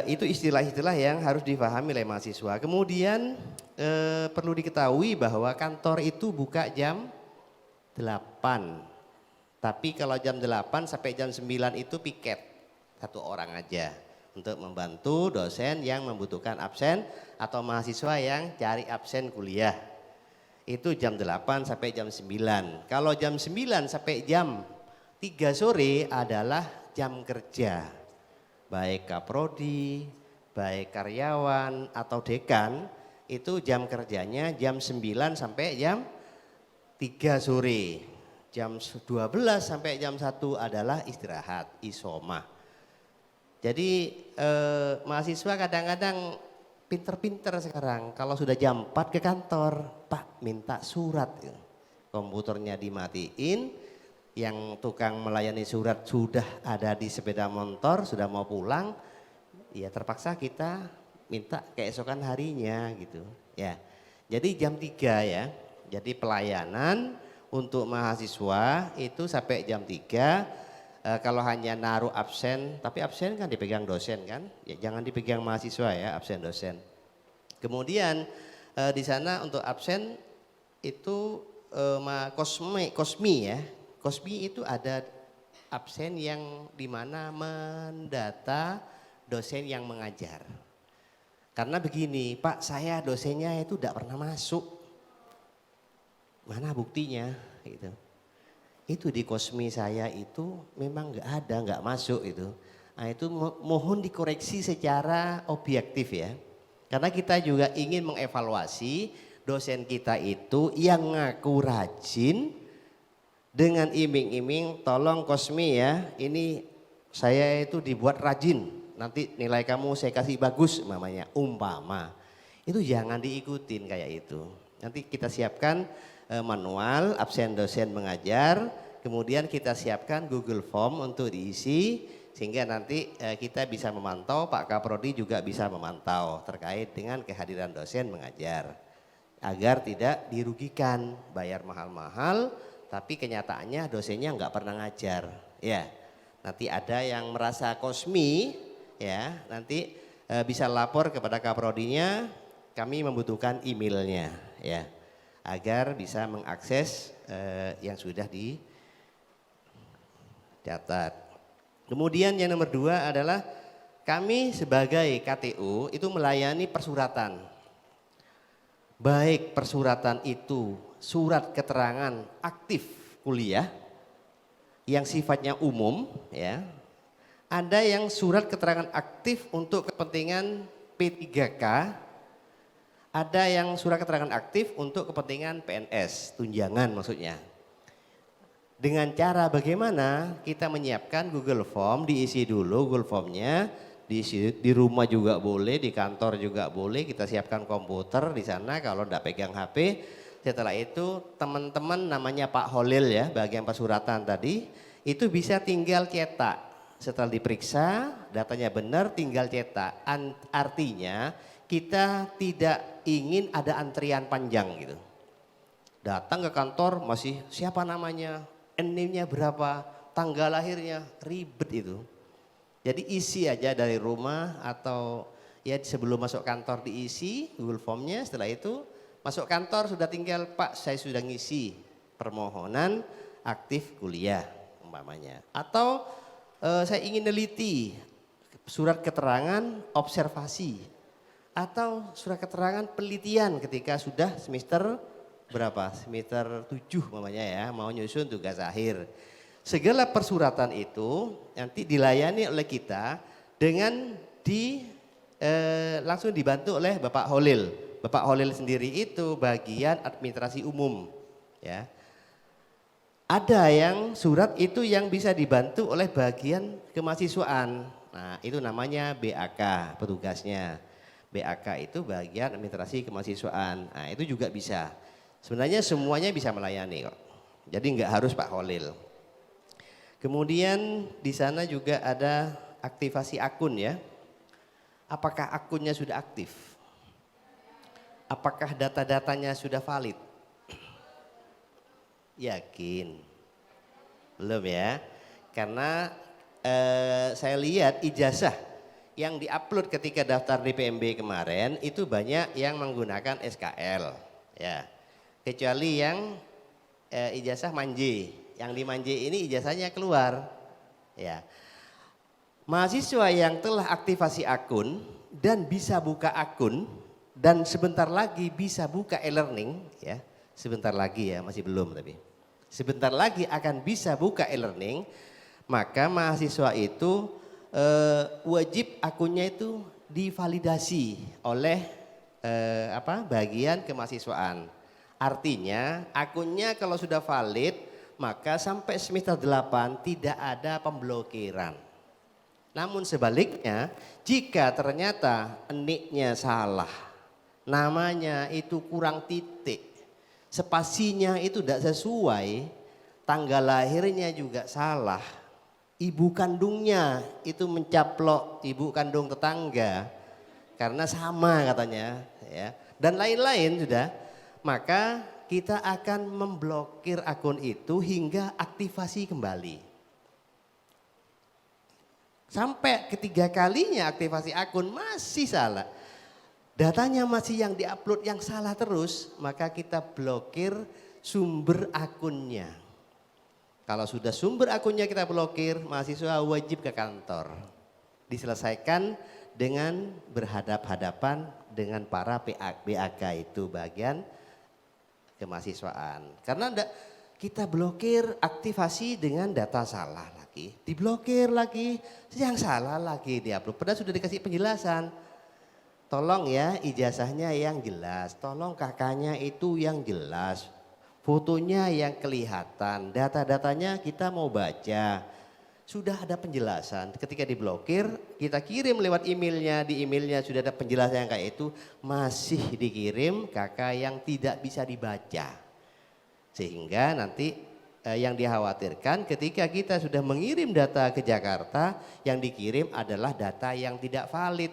Itu istilah-istilah yang harus dipahami oleh mahasiswa. Kemudian perlu diketahui bahwa kantor itu buka jam 8. Tapi kalau jam 8 sampai jam 9 itu piket. Satu orang aja. Untuk membantu dosen yang membutuhkan absen atau mahasiswa yang cari absen kuliah. Itu jam 8 sampai jam 9. Kalau jam 9 sampai jam 3 sore adalah jam kerja. Baik kaprodi, baik karyawan atau dekan itu jam kerjanya jam 9 sampai jam 3 sore. Jam 12 sampai jam 1 adalah istirahat, isoma. Jadi mahasiswa kadang-kadang pinter-pinter sekarang. Kalau sudah jam 4 ke kantor, Pak minta surat. Komputernya dimatiin, yang tukang melayani surat sudah ada di sepeda motor, sudah mau pulang. Ya terpaksa kita minta keesokan harinya gitu. Ya. Jadi jam 3 ya. Jadi pelayanan untuk mahasiswa itu sampai jam 3. Kalau hanya naruh absen, tapi absen kan dipegang dosen kan, ya jangan dipegang mahasiswa ya, absen dosen. Kemudian di sana untuk absen itu kosmi ya, kosmi itu ada absen yang dimana mendata dosen yang mengajar. Karena begini, Pak, saya dosennya itu tidak pernah masuk. Mana buktinya? Gitu. Itu di kosmi saya itu memang nggak ada, nggak masuk itu. Nah itu mohon dikoreksi secara objektif ya. Karena kita juga ingin mengevaluasi dosen kita itu yang ngaku rajin dengan iming-iming, tolong kosmi ya, ini saya itu dibuat rajin. Nanti nilai kamu saya kasih bagus namanya umpama. Itu jangan diikutin kayak itu. Nanti kita siapkan manual absen dosen mengajar, kemudian kita siapkan Google Form untuk diisi sehingga nanti kita bisa memantau, Pak Kaprodi juga bisa memantau terkait dengan kehadiran dosen mengajar. Agar tidak dirugikan, bayar mahal-mahal tapi kenyataannya dosennya nggak pernah ngajar. Ya, nanti ada yang merasa kosmi ya, nanti bisa lapor kepada Kaprodinya, kami membutuhkan emailnya ya, agar bisa mengakses yang sudah dicatat. Kemudian yang nomor 2 adalah kami sebagai KTU itu melayani persuratan. Baik persuratan itu surat keterangan aktif kuliah yang sifatnya umum ya. Ada yang surat keterangan aktif untuk kepentingan P3K, ada yang surat keterangan aktif untuk kepentingan PNS, tunjangan maksudnya. Dengan cara bagaimana kita menyiapkan Google Form, diisi dulu Google Formnya, diisi di rumah juga boleh, di kantor juga boleh, kita siapkan komputer di sana kalau tidak pegang HP. Setelah itu teman-teman namanya Pak Holil ya, bagian persuratan tadi, itu bisa tinggal cetak. Setelah diperiksa datanya benar tinggal cetak. Artinya kita tidak ingin ada antrian panjang gitu. Datang ke kantor masih siapa namanya, NIM-nya berapa, tanggal lahirnya, ribet itu. Jadi isi aja dari rumah atau ya sebelum masuk kantor diisi Google Form-nya, setelah itu masuk kantor sudah tinggal Pak saya sudah ngisi permohonan aktif kuliah umpamanya. Atau saya ingin neliti surat keterangan observasi atau surat keterangan penelitian ketika sudah semester berapa? Semester 7 umpamanya ya, mau nyusun tugas akhir. Segala persuratan itu nanti dilayani oleh kita dengan langsung dibantu oleh Bapak Holil. Bapak Holil sendiri itu bagian administrasi umum ya. Ada yang surat itu yang bisa dibantu oleh bagian kemahasiswaan. Nah itu namanya BAK petugasnya. BAK itu bagian administrasi kemahasiswaan. Nah itu juga bisa. Sebenarnya semuanya bisa melayani kok. Jadi nggak harus Pak Holil. Kemudian di sana juga ada aktivasi akun ya. Apakah akunnya sudah aktif? Apakah data-datanya sudah valid? Yakin? Belum ya? Karena saya lihat ijazah yang diupload ketika daftar di PMB kemarin itu banyak yang menggunakan SKL. Ya, kecuali yang ijazah manje. Yang di manje ini ijazahnya keluar. Ya, mahasiswa yang telah aktivasi akun dan bisa buka akun dan sebentar lagi bisa buka e-learning ya. Sebentar lagi ya, masih belum tapi. Sebentar lagi akan bisa buka e-learning, maka mahasiswa itu wajib akunnya itu divalidasi oleh bagian kemahasiswaan. Artinya akunnya kalau sudah valid, maka sampai semester 8 tidak ada pemblokiran. Namun sebaliknya, jika ternyata NIK-nya salah, namanya itu kurang titik, spasinya itu tidak sesuai, tanggal lahirnya juga salah, ibu kandungnya itu mencaplok ibu kandung tetangga karena sama katanya ya, dan lain-lain sudah, maka kita akan memblokir akun itu hingga aktivasi kembali. Sampai ketiga kalinya aktivasi akun masih salah. Datanya masih yang diupload yang salah terus, maka kita blokir sumber akunnya. Kalau sudah sumber akunnya kita blokir, mahasiswa wajib ke kantor. Diselesaikan dengan berhadap-hadapan dengan para BAK itu bagian kemahasiswaan. Karena kita blokir aktivasi dengan data salah lagi, diblokir lagi, yang salah lagi diupload. Padahal sudah dikasih penjelasan. Tolong ya ijazahnya yang jelas, tolong kakaknya itu yang jelas, fotonya yang kelihatan, data-datanya kita mau baca. Sudah ada penjelasan, ketika diblokir kita kirim lewat emailnya, di emailnya sudah ada penjelasan yang kayak itu, masih dikirim kakak yang tidak bisa dibaca. Sehingga nanti yang dikhawatirkan ketika kita sudah mengirim data ke Jakarta, yang dikirim adalah data yang tidak valid.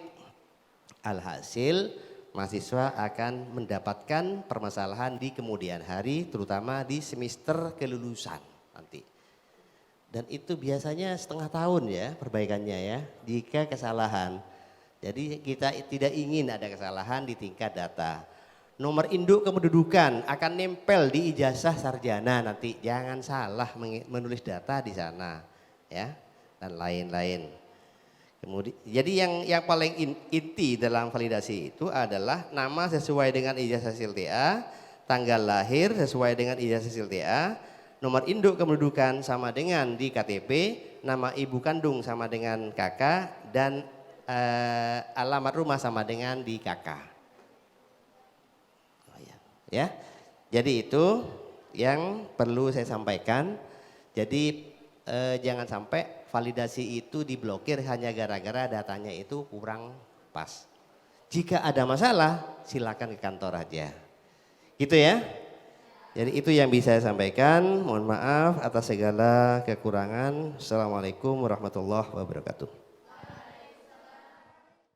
Alhasil mahasiswa akan mendapatkan permasalahan di kemudian hari, terutama di semester kelulusan nanti. Dan itu biasanya setengah tahun ya perbaikannya ya, jika kesalahan. Jadi kita tidak ingin ada kesalahan di tingkat data. Nomor induk kependudukan akan nempel di ijazah sarjana nanti, jangan salah menulis data di sana ya, dan lain-lain. Kemudian, jadi yang paling inti dalam validasi itu adalah nama sesuai dengan ijazah hasil TA, tanggal lahir sesuai dengan ijazah hasil TA, nomor induk kependudukan sama dengan di KTP, nama ibu kandung sama dengan kakak, dan alamat rumah sama dengan di kakak. Oh, ya, jadi itu yang perlu saya sampaikan. Jadi jangan sampai validasi itu diblokir hanya gara-gara datanya itu kurang pas. Jika ada masalah silakan ke kantor aja. Gitu ya. Jadi itu yang bisa saya sampaikan. Mohon maaf atas segala kekurangan. Assalamualaikum warahmatullahi wabarakatuh.